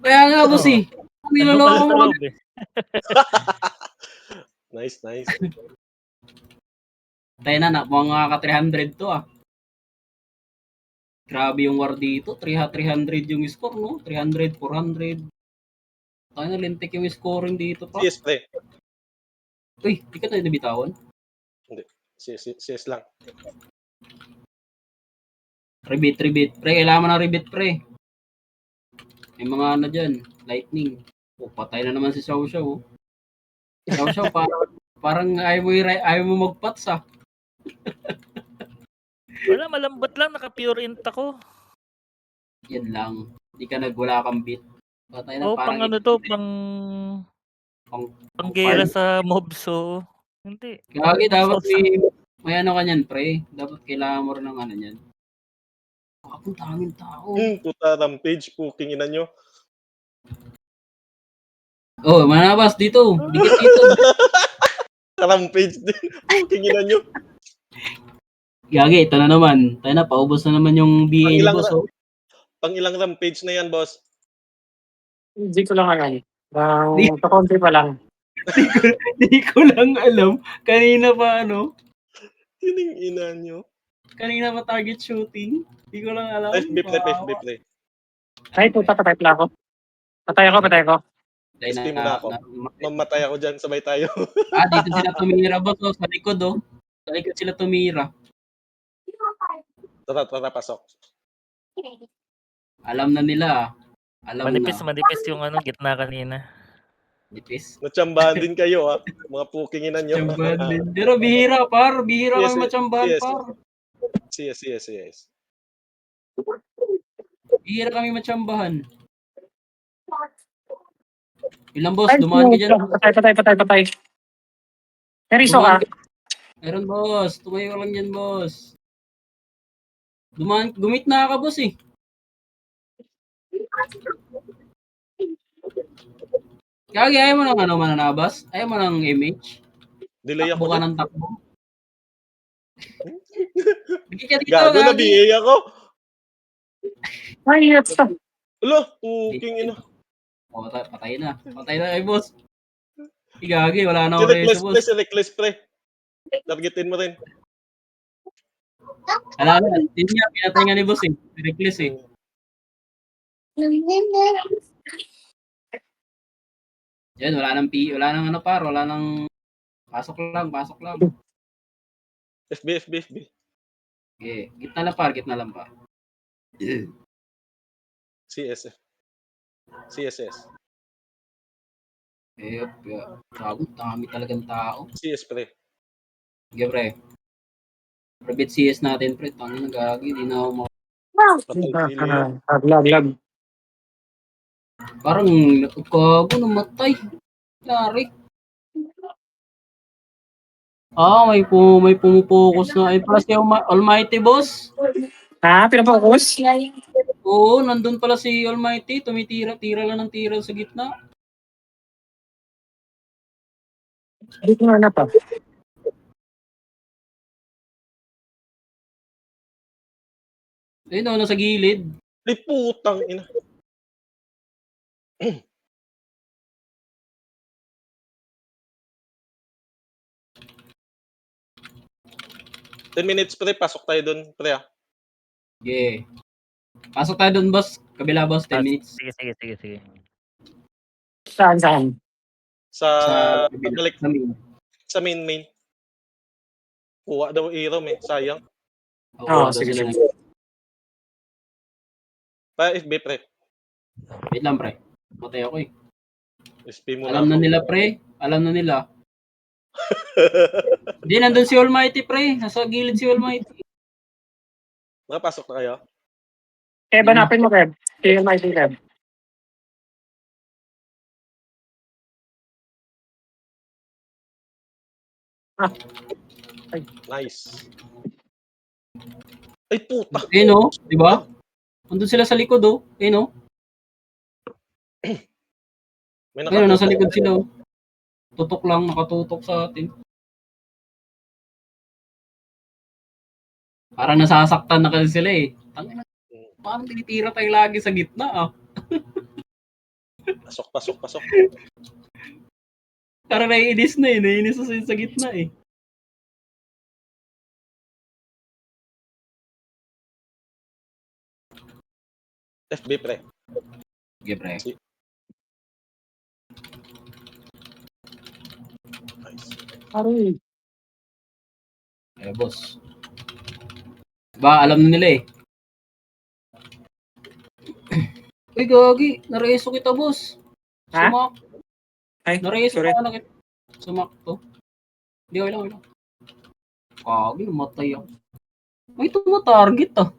S2: Kaya nga, boss eh.
S3: Nandun pala
S2: Niloloko
S3: sa
S2: mo.
S3: loob eh.
S1: Nice.
S2: Tayo na, mga ka-300 to ah. Grabe yung war dito. 300 yung score, no? 300, 400. Tayo na, lintik yung scoring dito pa.
S1: CS, pre.
S2: Uy, di ka tayo nabitawan?
S1: CS lang.
S2: Rebit. Pre, kailangan mo ng rebit, pre. May mga ano dyan, lightning. Oh, patay na naman si Xiao Xiao. Xiao Xiao, parang ayaw mo magpats ah.
S3: Wala, malambot lang. Naka-pure int ako.
S2: Yan lang. Di ka wala kang beat. Patay na,
S3: Oh, pang ano to, pang gera sa mob, so hindi.
S2: Kagi, dapat may ano ka niyan, pre. Dapat kailangan mo rin ng ano niyan. Ang daming tao.
S1: Puta rampage, puking ina nyo.
S2: Oh, manabas dito. Dikit dito.
S1: Rampage din. Puking ina nyo.
S2: Gagi, ito na naman. Tayo na, paubos na naman yung BA ni boss. Oh.
S1: Pang ilang rampage na yan, boss?
S4: Hindi ko lang alam. Sa konti pa lang.
S2: Hindi ko lang alam. Kanina pa ano.
S1: Kining ina nyo.
S2: Kanina pa target shooting. Hindi ko lang alam.
S1: FB pre, FB pre.
S4: Ay, puta, patay pala ako. Patay ako.
S2: Dahil
S1: SP mo na ako. Mamatay ako dyan, sabay tayo.
S2: dito sila tumira, boss. Oh, sa likod, oh. Sa likod sila tumira.
S1: Tara, pasok.
S2: Alam na nila. Alam
S3: Manipis
S2: na.
S3: yung gitna kanina.
S2: Nipis.
S1: Natsambahan din kayo, ha? Mga pukinginan nyo.
S2: Chambahan din. Pero bihira, par. Bihira
S1: Yes,
S2: kami machambahan,
S1: yes.
S2: par.
S1: Yes.
S2: Bihira kami machambahan. Ilang boss,
S4: Ay,
S2: dumaan ka dyan.
S4: patay. Nariso ka?
S2: Meron, boss. Tumayo ka lang dyan, boss. Gumit na ka, boss, eh. Kagi, ayaw mo ng mananabas? Ayaw mo ng image?
S1: Delay
S2: Takbo
S1: ako
S2: ka
S1: dyan.
S2: ng takbo? Bigyan ka dito,
S1: Gago na,
S2: Gagi.
S1: BA ako.
S4: Ay, yes.
S1: Alo, puking ina.
S2: Oh, patay na. Patay na kay boss. Gagi, wala na ako kayo sa boss.
S1: Si Reckless pre. Targetin mo rin.
S2: Wala na. Yun nga, pinatay nga ni boss eh. Reckless eh. Yan, wala nang wala nang ano par, wala nang pasok lang.
S1: FB.
S2: Okay, gitna lang par.
S1: CSS.
S2: Grabe, dami talagang tao.
S1: CS pre.
S2: Okay, pre. Private CS natin, pre. Tangin na gagi, di na ako
S1: Patay pili yun.
S4: Lag.
S2: Parang gago, namatay. Lari. May pumupokus na. Ay, pala si Almighty, boss.
S4: Ha? Pinapokus?
S2: Oo, nandun pala si Almighty. Tumitira-tira lang ng tira sa gitna.
S4: Dito na pa.
S2: Ayun, nasa gilid.
S1: Ay, putang ina. Ten minutes pre, pasok tayo dun pre.
S2: Yeah. Pasok tayo dun, boss. Kabila, boss. 10 minutes.
S3: Sige.
S4: Saan?
S1: Sa
S2: kabila.
S1: balik
S2: Sa main.
S1: sa main. Kuha daw Iram eh, sayang.
S4: Oo, sige.
S1: Pa FB pre.
S2: Wait lang, pre. Matay ako eh.
S1: SP muna
S2: Alam na
S1: ako.
S2: nila, pre. Alam na nila. Hindi, nandun si Almighty, pre. Nasa gilid si Almighty.
S1: Nakapasok na kayo?
S4: Hanapin mo, Kev. Si Mighty Kev.
S1: Nice. Ay, puta.
S2: No? Di ba? Nandun sila sa likod, oh. No?
S1: May
S2: Ayun, nasa
S1: nakatutok.
S2: likod sila, oh. Tutok lang, nakatutok sa atin. Parang nasasaktan na kasi sila eh. Tangina, parang tinitira tayo lagi sa gitna, ah.
S1: Pasok.
S2: Parang naiinis na eh. Naiinis na sa gitna eh.
S1: FB pre.
S2: Okay, pre.
S1: Nice.
S4: Aray.
S2: Boss. Ba, alam na nila eh. Uy, gagi. Nareso kita, boss.
S4: Ha?
S2: Sumak.
S4: Ay,
S2: Nareso
S4: sorry.
S2: ka na kita. Sumak to. Hindi, okay lang. Gagi, namatay ako. May tumatarget ah.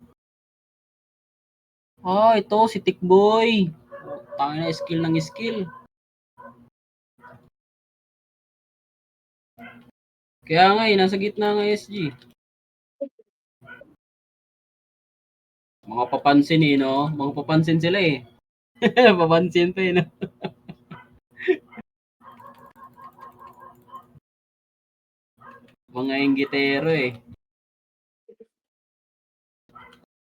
S2: Ito, si Tikboy. Tangin na, skill ng skill. Kaya nga eh, nasa gitna ng SG. Mga papansin eh, no? Mga papansin sila eh. Papansin pa eh, no? Mga inggitero eh.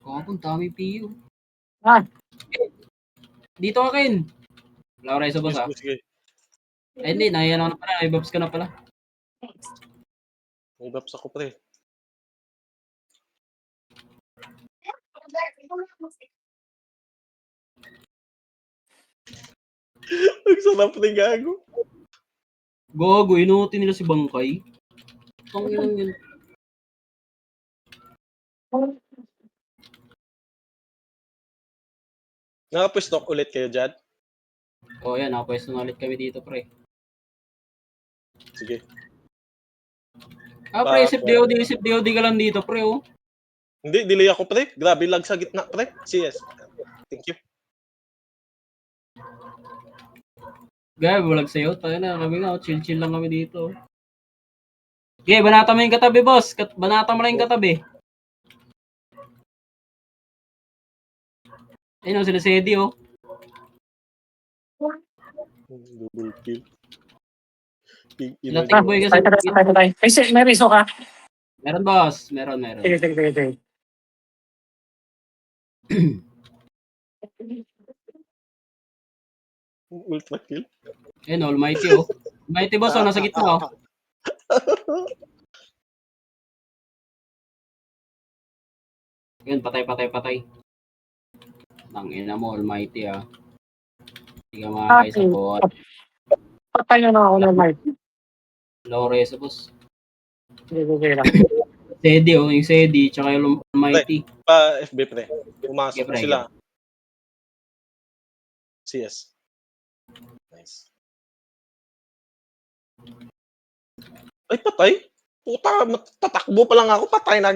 S2: Kapag dami PU. Dito ka, Ken. Wala ko rin sa boss ah.
S1: Sige.
S2: Ay hindi, nahiyan ako na pala. Ibabs ka na pala.
S1: May baps ako pre. Ang sarap ni gago.
S2: Gago, inuutin nila si Bangkay. Ang inang yun.
S1: Nakapwesto ulit kayo dyan?
S2: O yan, nakapwesto na ulit kami dito, pre.
S1: Sige.
S2: Pre,
S1: Bakit?
S2: sip DOD ka lang dito, pre, oh.
S1: Hindi, delay ako pre. Grabe lag sa gitna pre. CS. Thank you.
S2: Gaya, bulag sa'yo. Tayo na, kami nga, chill-chill lang kami dito. Okay, banata mo yung katabi, boss. Banata mo lang yung katabi. Ayun, sila si Eddie, oh.
S1: Double kill.
S2: Lating boy kasi.
S4: Tayo. Ay, may riso ka?
S2: Meron, boss. Meron.
S4: Sige.
S1: Ultra kill.
S2: Ayun, Almighty, oh. Almighty, boss, oh. Nasa gitna, oh. Yun, patay. Tangina mo, Almighty, ah. Hindi ka makakaisapot.
S4: Patay na ako ng mic.
S2: Low res, boss.
S4: Sige lang.
S2: Sedi, oh. Yung Sedi, tsaka yung Almighty.
S1: Pa FB pre. Pumasok
S2: Okay, pre.
S1: sila. CS. Nice. Ay, patay? Puta, tatakbo pa lang ako, patay na.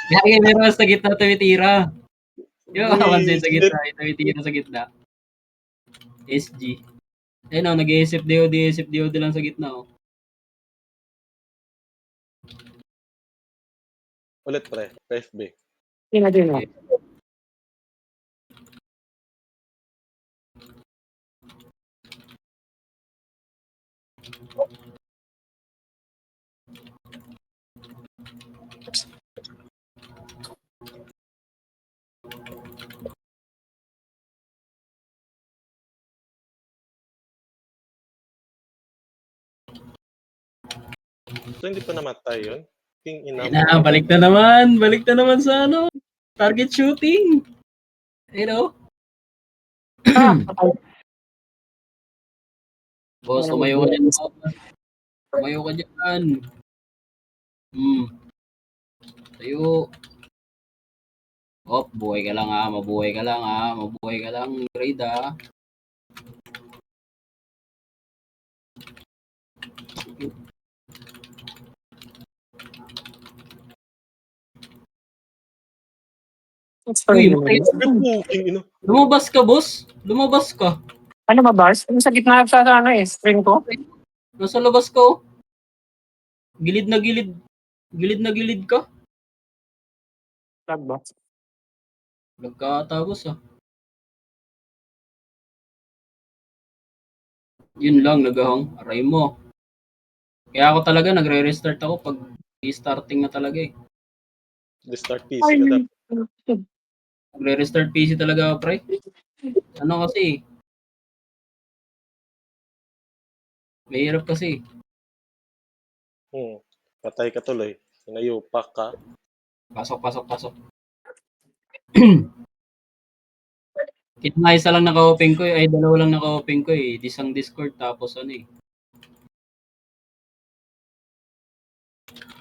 S2: Kaya meron sa gitna tumitira. Yung kawansin sa gitna, tumitira sa gitna. SG. Ayun, oh. Nag-iisip DOD lang sa gitna, oh.
S1: Ulit pre, FB.
S4: Din na.
S1: So, hindi pa namatay yun? King ina.
S2: Balik na naman sa ano, target shooting. You know? Boss, tumayo ka dyan. Tumayo ka dyan. Tayo. Buhay ka lang, ha. Mabuhay ka lang. Grade, ha. Uy,
S1: King ina.
S2: lumabas ka, boss. Lumabas ka.
S4: Ano mabars? Ano sa gitna sa ano eh, string ko?
S2: Nasa labas ka, oh. Gilid na gilid ka.
S4: Lag ba?
S2: Nagkatapos, ah. Yun lang, nagahang. Aray mo. Kaya ako talaga, nagre-restart ako pag starting na talaga, eh.
S1: Restart PC ka dapat.
S2: Nagre-restart PC talaga ako, pre. Ano kasi, mahirap kasi.
S1: Patay ka tuloy. Sinayupak ka.
S2: Pasok. Kita isa lang naka-open ko, ay dalawa lang naka-open ko, eh. Isang Discord tapos ano, eh.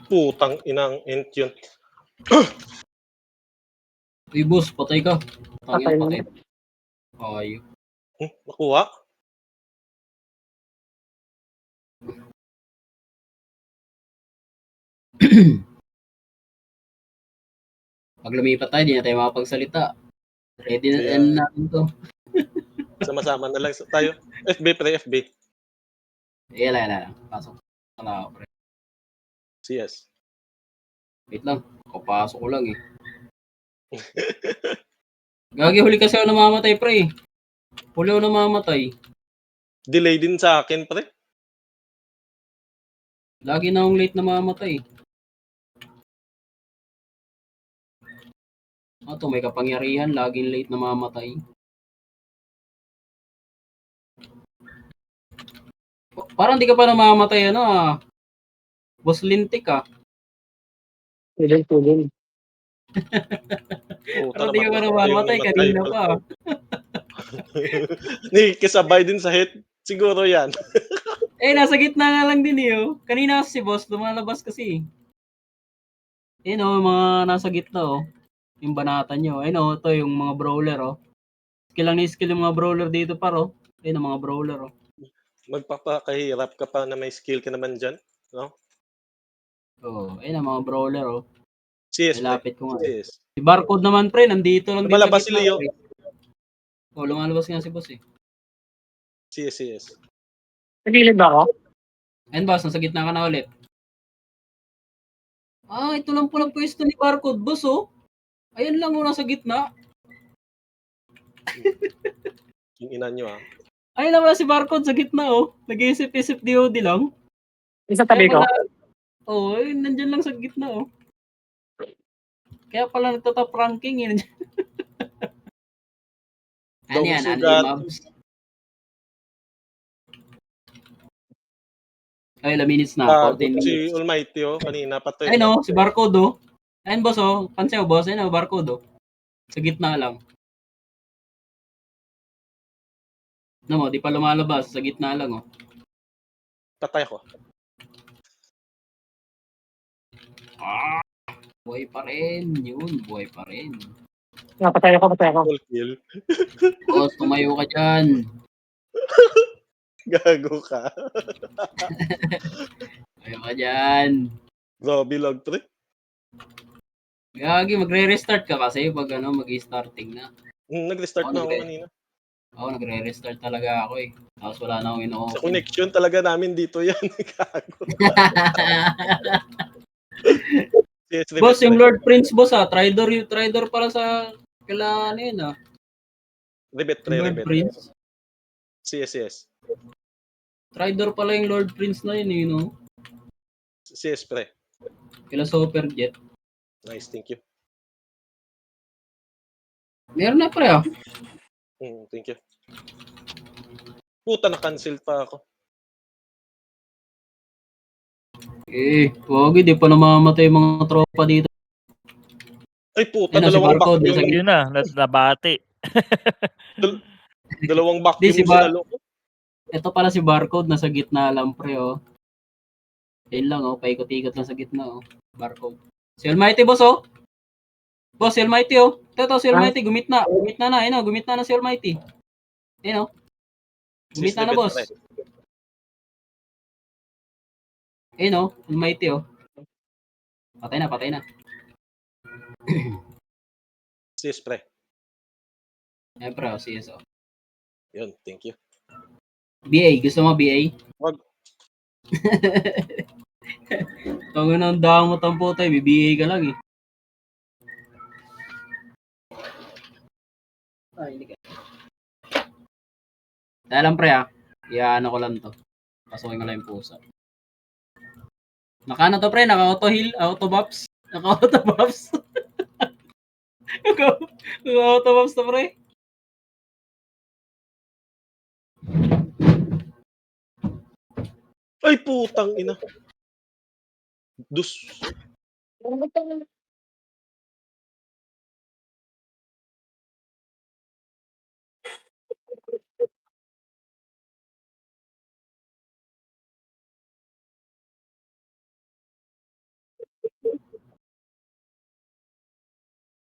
S1: Putang inang int yun.
S2: Uy, boss, patay ka.
S4: Patay
S2: Patay.
S4: na.
S2: Ayun.
S1: Nakuha?
S2: Pag lumipat tayo, di na tayo makapagsalita. Ready na
S1: Yeah.
S2: natin to.
S1: Sama-sama na lang tayo. FB pre, FB.
S2: Yan. Pasok. Wala ako, pre.
S1: CS.
S2: Wait lang. Kapasok ko lang, eh. Gagi, huli kasi ako namamatay, pre. Huli ako namamatay.
S1: Delay din sa akin pre.
S2: Lagi na akong late namamatay. Ito, may kapangyarihan. Laging late namamatay. Parang di ka pa namamatay, ano, ah. Boss Lintik, ah.
S4: Pudin.
S1: Puta
S2: Pero di ka pa
S1: namatay
S2: namamatay, kanina
S1: pala.
S2: pa.
S1: Nakikisabay din sa hit. Siguro yan.
S2: Eh, nasa gitna nga lang din eh. Oh. Kanina si boss, lumalabas kasi. Ayun oh, mga nasa gitna oh. Yung banata nyo. Ayun oh, ito yung mga brawler oh. Skill lang ni skill yung mga brawler dito par oh. Ayun ang mga brawler oh.
S1: Magpapakahirap ka pa na may skill ka naman dyan. No?
S2: Oh, ayun ang mga brawler oh.
S1: CS, pre.
S2: Nilapit ko nga eh.
S1: CS.
S2: Si Barcode naman pre, nandito lang din sa
S1: Lumalabas si
S2: gitna.
S1: Leo.
S2: Pre. Oh, lumalabas nga si boss eh.
S1: CS.
S4: Sa gilid ba ako?
S2: Ayun boss, nasa gitna ka na ulit. Ah, ito lang pala pwesto ni Barcode boss oh. Ayun lang oh, nasa gitna.
S1: Yung ina nyo ah.
S2: Ayun lang pala si Barcode sa gitna oh. Nag-iisip-isip DOD lang.
S4: Isa
S2: Kaya
S4: tabi ko.
S2: pala, oh, ayun, nandyan lang sa gitna oh. Kaya pala nagtatop ranking eh. Ano
S1: Daw
S2: yan? Ano
S1: sugat.
S2: yung mobs? Ay, ilang minutes na? 14
S1: Si
S2: minutes.
S1: Almighty oh. Kanina patay.
S2: Ayun oh, si Barcode oh. Ayun boss oh. Pansin mo boss, ayun oh, Barcode oh. Sa gitna lang. No mo, di pa lumalabas. Sa gitna lang oh.
S1: Patay ako.
S2: Ah, buhay pa rin. Yun, buhay pa rin.
S4: Patay ako.
S1: Full kill.
S2: Boss, tumayo ka dyan.
S1: Gago ka.
S2: Tumayo ka dyan.
S1: Zombie log 3.
S2: Gagi, magre-restart ka kasi pag ano, mag-starting na.
S1: Nag-restart na ako kanina.
S2: Oo, nagre-restart talaga ako eh. Tapos wala na akong
S1: Sa
S2: ino-open.
S1: connection talaga namin dito yan. Gago. CS,
S2: Boss, yung
S1: pre.
S2: Lord Prince boss ah. Tridor pala sa kailangan ano yun ah.
S1: Rebet,
S2: Yung Lord
S1: rebet.
S2: Prince.
S1: CS.
S2: Tridor pala yung Lord Prince na yun eh, no?
S1: CS, pre.
S2: Kila Super Jet.
S1: Nice, thank you.
S2: Meron na pre ah.
S1: Thank you. Puta, na-cancel pa ako.
S2: Eh, wag di pa namamatay yung mga tropa dito.
S1: Ay, puta,
S2: Ayun na, si
S1: dalawang back
S2: Barcode,
S1: yung...
S2: nasa
S3: Yun na, nabati.
S1: Dalawang back
S2: Di,
S1: yung
S2: si
S1: sinalo ko.
S2: Ito pala si Barcode, nasa gitna lang pre oh. Ayun lang oh, paikot-ikot lang sa gitna oh. Barcode. Si Almighty boss oh. Boss, si Almighty oh. Ito, si Almighty, gumitna. Gumitna na, ayun oh, gumitna na si Almighty. Ayun oh. Gumitna na boss. Ayun oh, Almighty oh. Patay na.
S1: CS, pre.
S2: Ayun pre oh, CS oh.
S1: Yun, thank you.
S2: BA, gusto mo BA?
S1: Wag.
S2: Tawag na ang damot ang puta, BA ka lang eh. Ay, hindi ka. Dahil lang pre ah, iyaano ko lang to. Pasukin ko lang yung pusa. Naka to pre, naka-auto heal, auto buffs. Naka-auto buffs. Naka-auto buffs to pre.
S1: Ay, putang ina. Dus.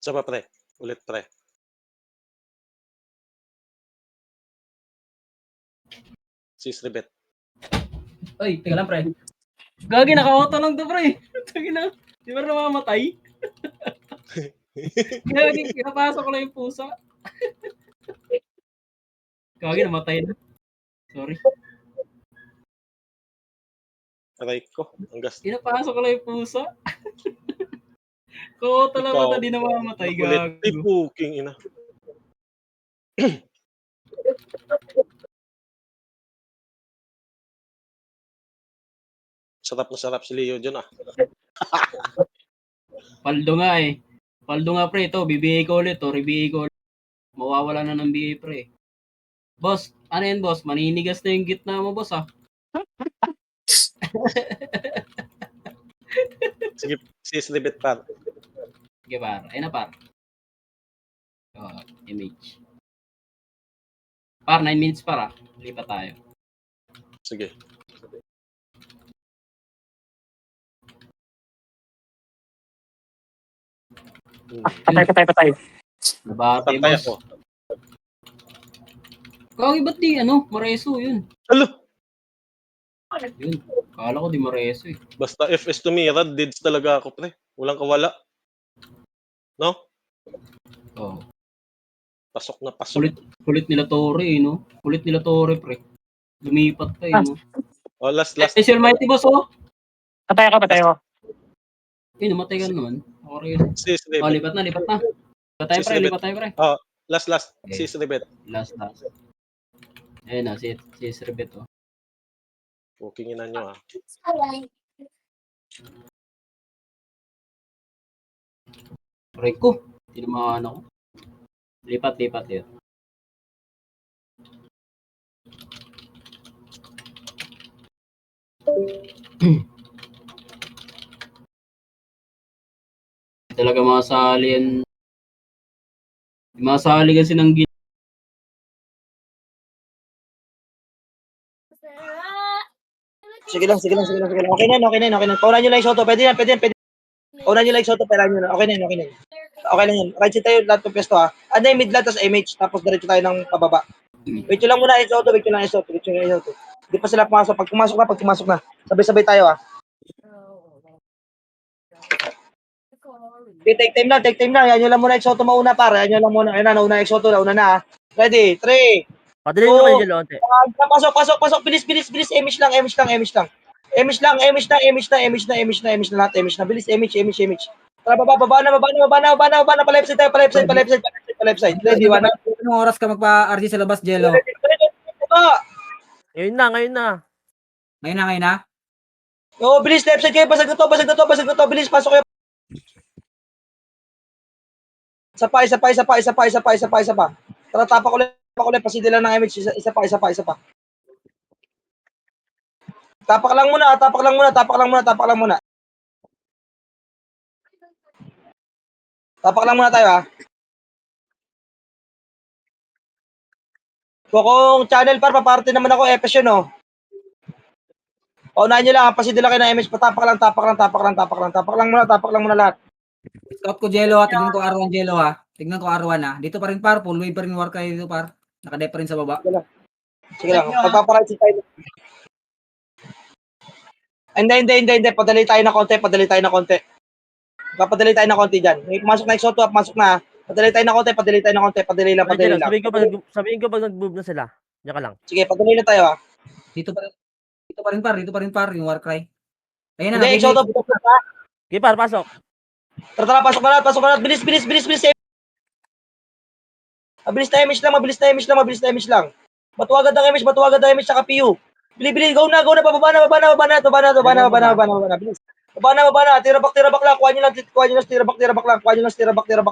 S1: Isa pa, pre. Ulit, pre. Sis Rebet.
S2: Ay, teka lang pre. Gagi, naka-auto lang to pre. Tagi na. Di ba namamatay? Gagi, pinapasok ko lang yung pusa. Gagi, namatay na. Sorry.
S1: Aray ko. Ang gas.
S2: Pinapasok ko lang yung pusa. Kung talaga di namamatay,
S1: Ulit. Ay,
S2: gago.
S1: puking ina. Sarap na sarap si Leo dyan ah.
S2: Paldo nga eh. Paldo nga pre, ito, BBA ko ulit, o RBA ko ulit. Mawawala na ng BA pre. Boss, ano yan boss? Maninigas na yung gitna mo boss ah.
S1: Sige, sis Rebet par.
S2: Sige par, ayun na par. Image. Par, 9 minutes para. Lipat tayo.
S1: Sige.
S4: Patay.
S2: Nabate,
S1: Patay
S2: boss.
S1: ako.
S2: Kagi, ba't di, Mareso, yun.
S1: Alo!
S2: Yun. Kala ko di Mareso eh.
S1: Basta FS tumira, deads talaga ako, pre. Walang kawala. No?
S2: Oh.
S1: Pasok na pasok.
S2: Kulit nila Torre, no? Kulit nila Torre, pre. Lumipat pa, no?
S1: Oh, last.
S2: Eh, si Almighty, boss, oh.
S4: Patay ako.
S2: Namatay ka naman. Okay rin.
S1: Sis
S2: Oh,
S1: Rebet.
S2: lipat na. Lipat tayo, pre.
S1: Oh, last.
S2: Okay.
S1: Sis Rebet.
S2: Last. Ayun na, si Rebet, oh.
S1: Bookingin na nyo, ah.
S2: Aray ko. Tinamaan ako. Lipat yun. Talaga masali yan. Masali kasi ng
S6: Sige lang. Okay na yan. Paunahan nyo lang yung Soto. Pwede yan. Paunahan nyo lang yung Soto. Pwede nyo na. Okay na yan. Okay lang yan. Right side tayo lahat ng pesto, ha. Ano yung mid lang, tapos MH. Tapos diretso tayo ng pababa. Wait nyo lang muna yung Soto. Hindi pa sila pumasok. Pag pumasok na. Sabay-sabay tayo, ha. Okay, take time lang. Yan nyo lang muna yung Soto mauna, para. Yan nyo lang muna. Ayun na, nauna yung Soto. Nauna na, ha. Ready? 3.
S7: Padalhin nyo kayo dyan, Lonte.
S6: Pasok. Bilis. MH lang. MH na. Bilis, MH. Tara, baba na. Pa left side. Ready, one.
S8: Anong oras ka magpa-RG sa labas, Jello?
S6: Baba.
S7: Ngayon na.
S8: Ngayon na?
S6: Oo, bilis, left side kayo. Basag na to. Bilis, pasok kayo. Isa pa. Tara, tapak ulit. Pasidi lang ng MH. Isa pa. Tapak lang muna. Tapak lang muna tayo, ha. Kung channel paparte naman ako, FS yun, oh. Paunahan nyo lang, pasidi lang kayo ng MH. Tapak lang muna lahat.
S8: Scout ko, Jello, ha. Tignan ko R1, Jello, ha. Ha. Dito pa rin, par. Full wave pa rin work kayo dito, par. Nakadep pa rin sa baba.
S6: Sige lang. Pagpaparate tayo. Hindi. Padali tayo na konti. Papadali tayo na konti dyan. May pumasok na Exoto, pumasok na. Padali tayo na konti. Padali lang.
S7: Sabihin ko pag nag-move na sila. Diyan ka lang.
S6: Sige, padali na tayo, ha.
S8: Dito pa rin, par. Yung Warcry. Ayun na,
S6: Hindi, Exoto, butok na ta.
S7: Okay, par, pasok.
S6: Tara, pasok na lahat. Bilis. Mabilis na image lang. Matuwagad ang image sa PU. Bili, go na, baba na. Bilis. Baba na. Tirabak lang. Kuha nyo lang, tirabak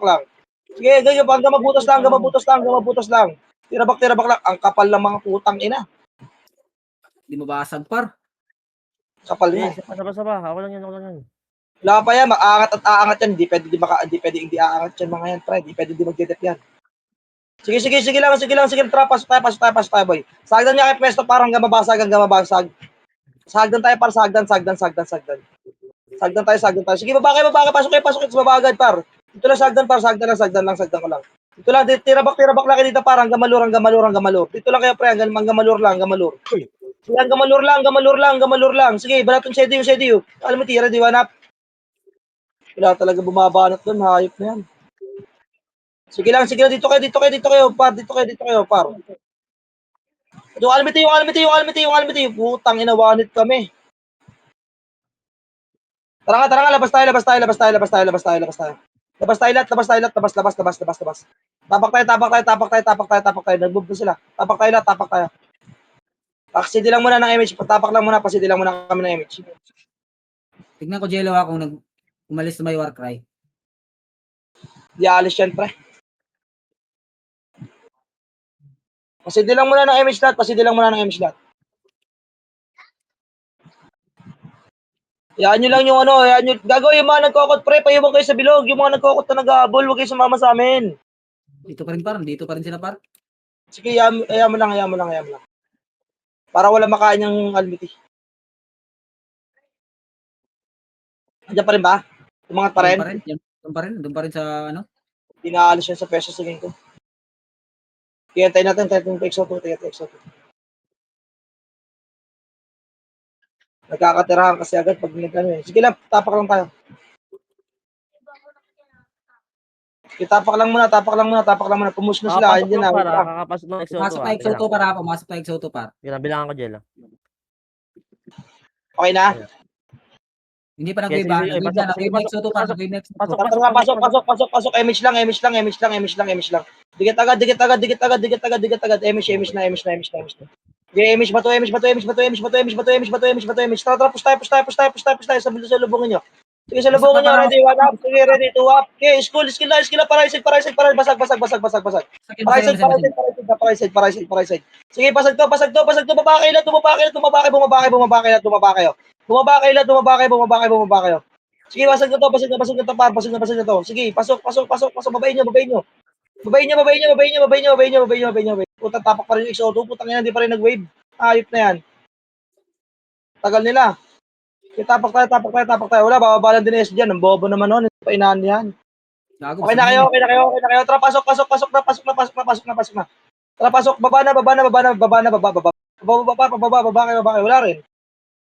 S6: lang. Sige, ganyan, hanggang mabutos lang. Tirabak lang. Ang kapal ng mga putang ina.
S8: Hindi mabasag, par.
S6: Kapal niya.
S7: Saba. Ako lang yan.
S6: Wala pa yan, aangat at aangat yan. Hindi pwede hindi aangat yan mga yan, pre. Hindi pwede di mag-detep yan. Sige lang. Tara, pasok tayo, boy. Sagdan niya kay pwesto, parang hanggang mabasag. Sagdan tayo, par. Sagdan. Sagdan tayo. Sige, baba kayo. Pasok kayo sa baba agad, par. Dito lang sagdan ko lang. Dito lang, tirabak lang kayo dito, par. Hanggang malur. Dito lang kayo, pre. Hanggang malur lang. Sige, hanggang malur lang. Sige, balaton sediyo. Alam mo, tira, diwanap. Wala talaga bumabanat doon, hayop na yan. Sige lang, dito kayo, par. Yung almiti. Putang ina, wanit kami. Tara nga, labas tayo. Labas tayo. Tapak tayo. Nag-move na sila. Tapak tayo. Pasidi lang muna ng image. Pasidi lang muna kami ng image.
S8: Tignan ko, Jello, ha, kung umalis na may Warcry.
S6: Di alis yan, pre. Pasidi lang muna ng image lahat. Yan nyo lang yung gagawin yung mga nagkokot, pre. Payabang kayo sa bilog. Yung mga nagkokot na nag-aabol, huwag kayo sumama sa amin.
S8: Dito pa rin par, dito pa rin sila par.
S6: Sige, hayaan mo lang. Para wala makain yung almiti. Andiyan pa rin ba? Tumangat pa rin?
S8: Doon pa rin sa ano.
S6: Pinaalis yun sa peso sa ko. Hintay natin, tayo itong exo 2, Nagkakatirahan kasi agad pag nagkano eh. Sige lang, tapak lang tayo. Tapak lang muna. Pumus na sila.
S7: Nakapasok
S6: Hindi
S7: lang
S6: na.
S7: par,
S6: Wait lang.
S7: kakapasok ng exo
S8: Pumasok
S7: 2
S8: na Exo 2 para, pumasok na Exo 2 par.
S7: Ginabilangan ko, Jello.
S6: Okay na?
S8: Hindi pa
S7: Sige,
S8: nag-wave ba?
S7: sige,
S8: Nag-wave
S7: pasok,
S8: na,
S7: sige,
S8: nag-wave na Exo 2 par,
S7: pasok.
S8: nag-wave na Exo 2.
S7: Pasok.
S6: Pasok. Image lang. Dikit agad. Image na. Image ba to? Tara, push tayo. Sa lubungin nyo. Sige, sa lubungin nyo. Ready, one up. Sige, ready, two up. Okay, skill na. Parasite. Basag. Parasite. Sige, pasag to. Bumaba kayo. Sige, basag na to. Sige, pasok. Babayin nyo. Putang tapak pa rin yung XO2. Putang yan, hindi pa rin nag-wave. Ayop na yan. Tagal nila. Okay, tapak tayo. Wala, bababalan din S dyan. Ang bobo naman nun. Hindi pa inahan yan.
S8: Gago,
S6: Okay na kayo. Tara, pasok na. Tara, pasok. Baba na. Baba kayo. Wala rin.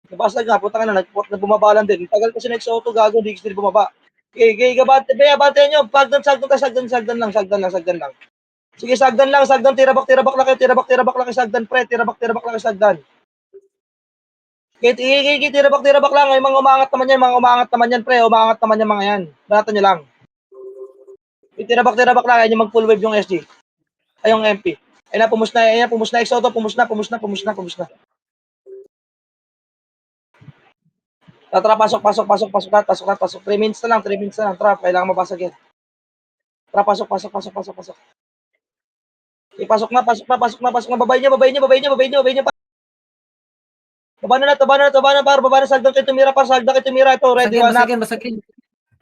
S6: Nabasag nga, putang na, nagbumabalan din. Tagal kasi na XO2, gago, hindi kasi bumaba. Okay, gabante nyo. Sagdan lang. Sige, sagdan lang, tirabak lang kayo, sagdan, pre, tirabak lang kayo, sagdan. Okay, tirabak lang, ay mga umangat naman yan, pre, umangat naman yan mga yan. Banatan nyo lang. Tirabak lang, ay mag full wave yung SG. Ay, yung MP. Ay na, pumus na, XO2, pumus na. Tara, pasok. 3 minutes na lang, tara, kailangan mabasag yan. Tara, pasok. Pasok na. Babay niyo. Baba na, par. Sagdan kayo tumira. Ito, ready, one up.
S8: Basagin.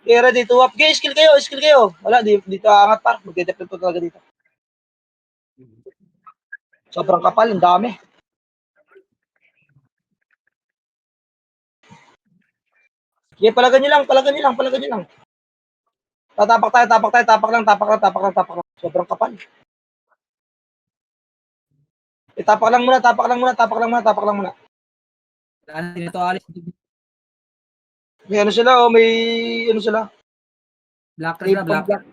S6: Okay, ready, two up. Okay, skill kayo. Wala, dito aangat, par. Magde-depend po talaga dito. Sobrang kapal, ang dami. Okay, palagan nyo lang. Tapak tayo. Sobrang kapal. Tapak lang muna.
S8: Ano dito alis?
S6: May ano sila, may ano sila.
S8: Black na sila, black.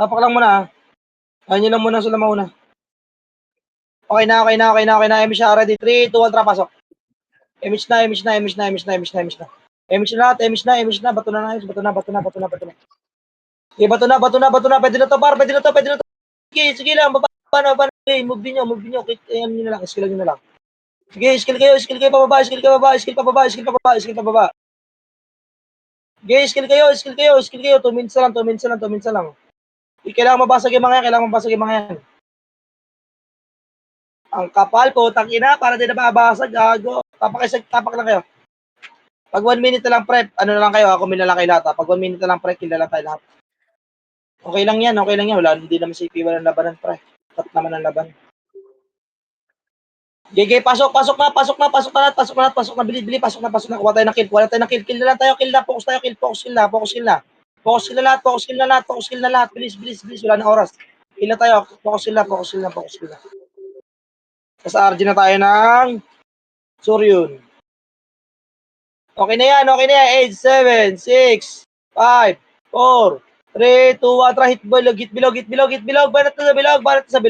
S6: Tapak lang muna. Ayun nyo lang muna sila mauna. Okay na. Image na, ready. 3, 2, 1, tara, pasok. Image na. Image na. Bato na. Okay, bato na. Pwede na to, par. Sige lang, baba na. Okay, move din nyo. Ayan nyo na lang, skill nyo na lang. Sige, skill kayo pababa. Sige, skill kayo. 2 minutes na lang. Kailangan mabasag yung mga yan. Ang kapal po, tangina, para din na mabasag, gago. Tapak lang kayo. Pag 1 minute na lang, prep, ano na lang kayo, ako na lang kayo lahat. Pag 1 minute na lang, prep, kill na lang tayo lahat. Okay lang yan. Wala, hindi naman si CP, walang labanan, prep. Tat naman ang laban. GG, pasok na, bili, pasok na. Kuha tayo ng kill. Kill na lang tayo, focus kill na lahat. Bilis, wala na oras. Kill na tayo, focus kill na. Sa RG na tayo ng Suryon. Okay na yan. 8, 7, 6, 5, 4, 3, 2, 1, tara, hit bilog. Banat sa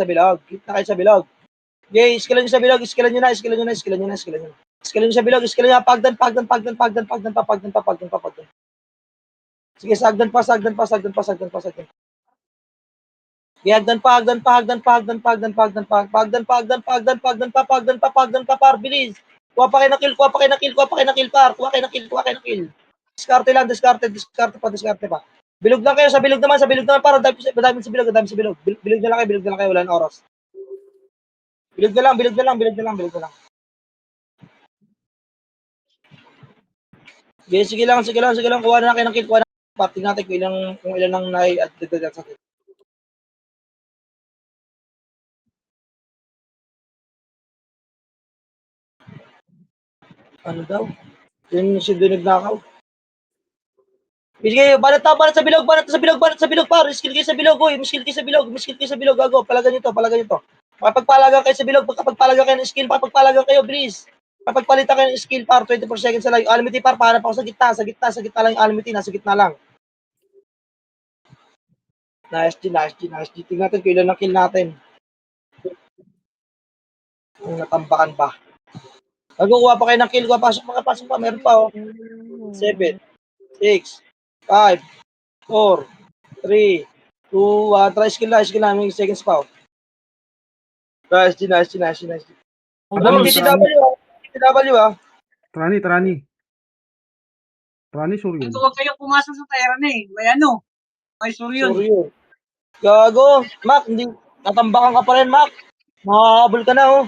S6: bilog. Hit na kayo sa bilog. Okay, iskilan nyo sa bilog. Iskilan nyo sa bilog. Pagdan pa. Sige, sagdan pa. Hagdan pa, par, bilis. Kuha pa kayo ng kill. Diskarte pa. Bilog lang kayo, sa bilog naman, para dami sa bilog. Bilog na lang kayo, wala na oras. Bilog na lang. Sige lang. Kuha na kayo ng kill. Kuha na. Tingnan natin kung ilan ang nai at dagdag sa atin. Ano daw? Yun si Dunod Nakaw. Sige, banat sa bilog, par. Skill kayo sa bilog, oy. Skill kayo sa bilog, gago. Palagan nyo to. Kapagpalagan kayo sa bilog, kapagpalagan kayo ng skill, kapagpalagan kayo, bilis. Kapagpalitan kayo ng skill, par, 24 seconds na lang. Yung alimity, par, pahanap ako sa gitna lang yung alimity, nasa gitna lang. Nice G. Tingnan natin kung ilan ang kill natin. Kung natambakan pa. Kuha pa kayo ng kill, pasok pa, meron pa, oh. 7, 6, 5, 4, 3, 2, 1. Try skill na. May seconds pa, oh. Nice G. Ano yung TTW, ah?
S9: Trani, Suryo.
S8: Huwag kayong pumasok sa tayran eh. May suryon.
S6: Suryo. Gago. Mac, hindi. Natambakan ka pa rin, Mac. Makahabol ka na, oh.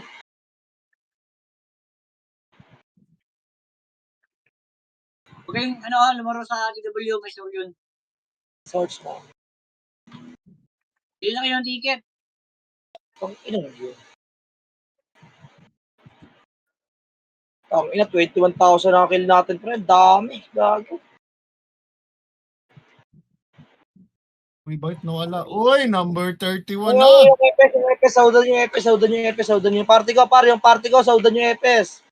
S8: Huwag kayong lumaro sa DW, may suryon.
S6: Search mo.
S8: Hindi na kayo ng ticket.
S6: Ina yun. Ina, 21,000 ang kill natin, pre. Dami. Gago.
S10: Uy, bakit nawala? Uy, number 31 na.
S6: Yung EPS, saudan yung EPS. Party ko, saudan yung EPS.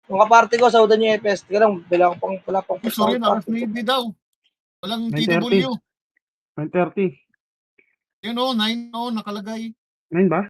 S6: Yung kaparty ko, saudan yung EPS. Tika lang, wala pang
S10: Uy, sorry, naka-navy daw. Walang TW.
S9: 9:30.
S10: 9 nakalagay.
S9: 9 ba?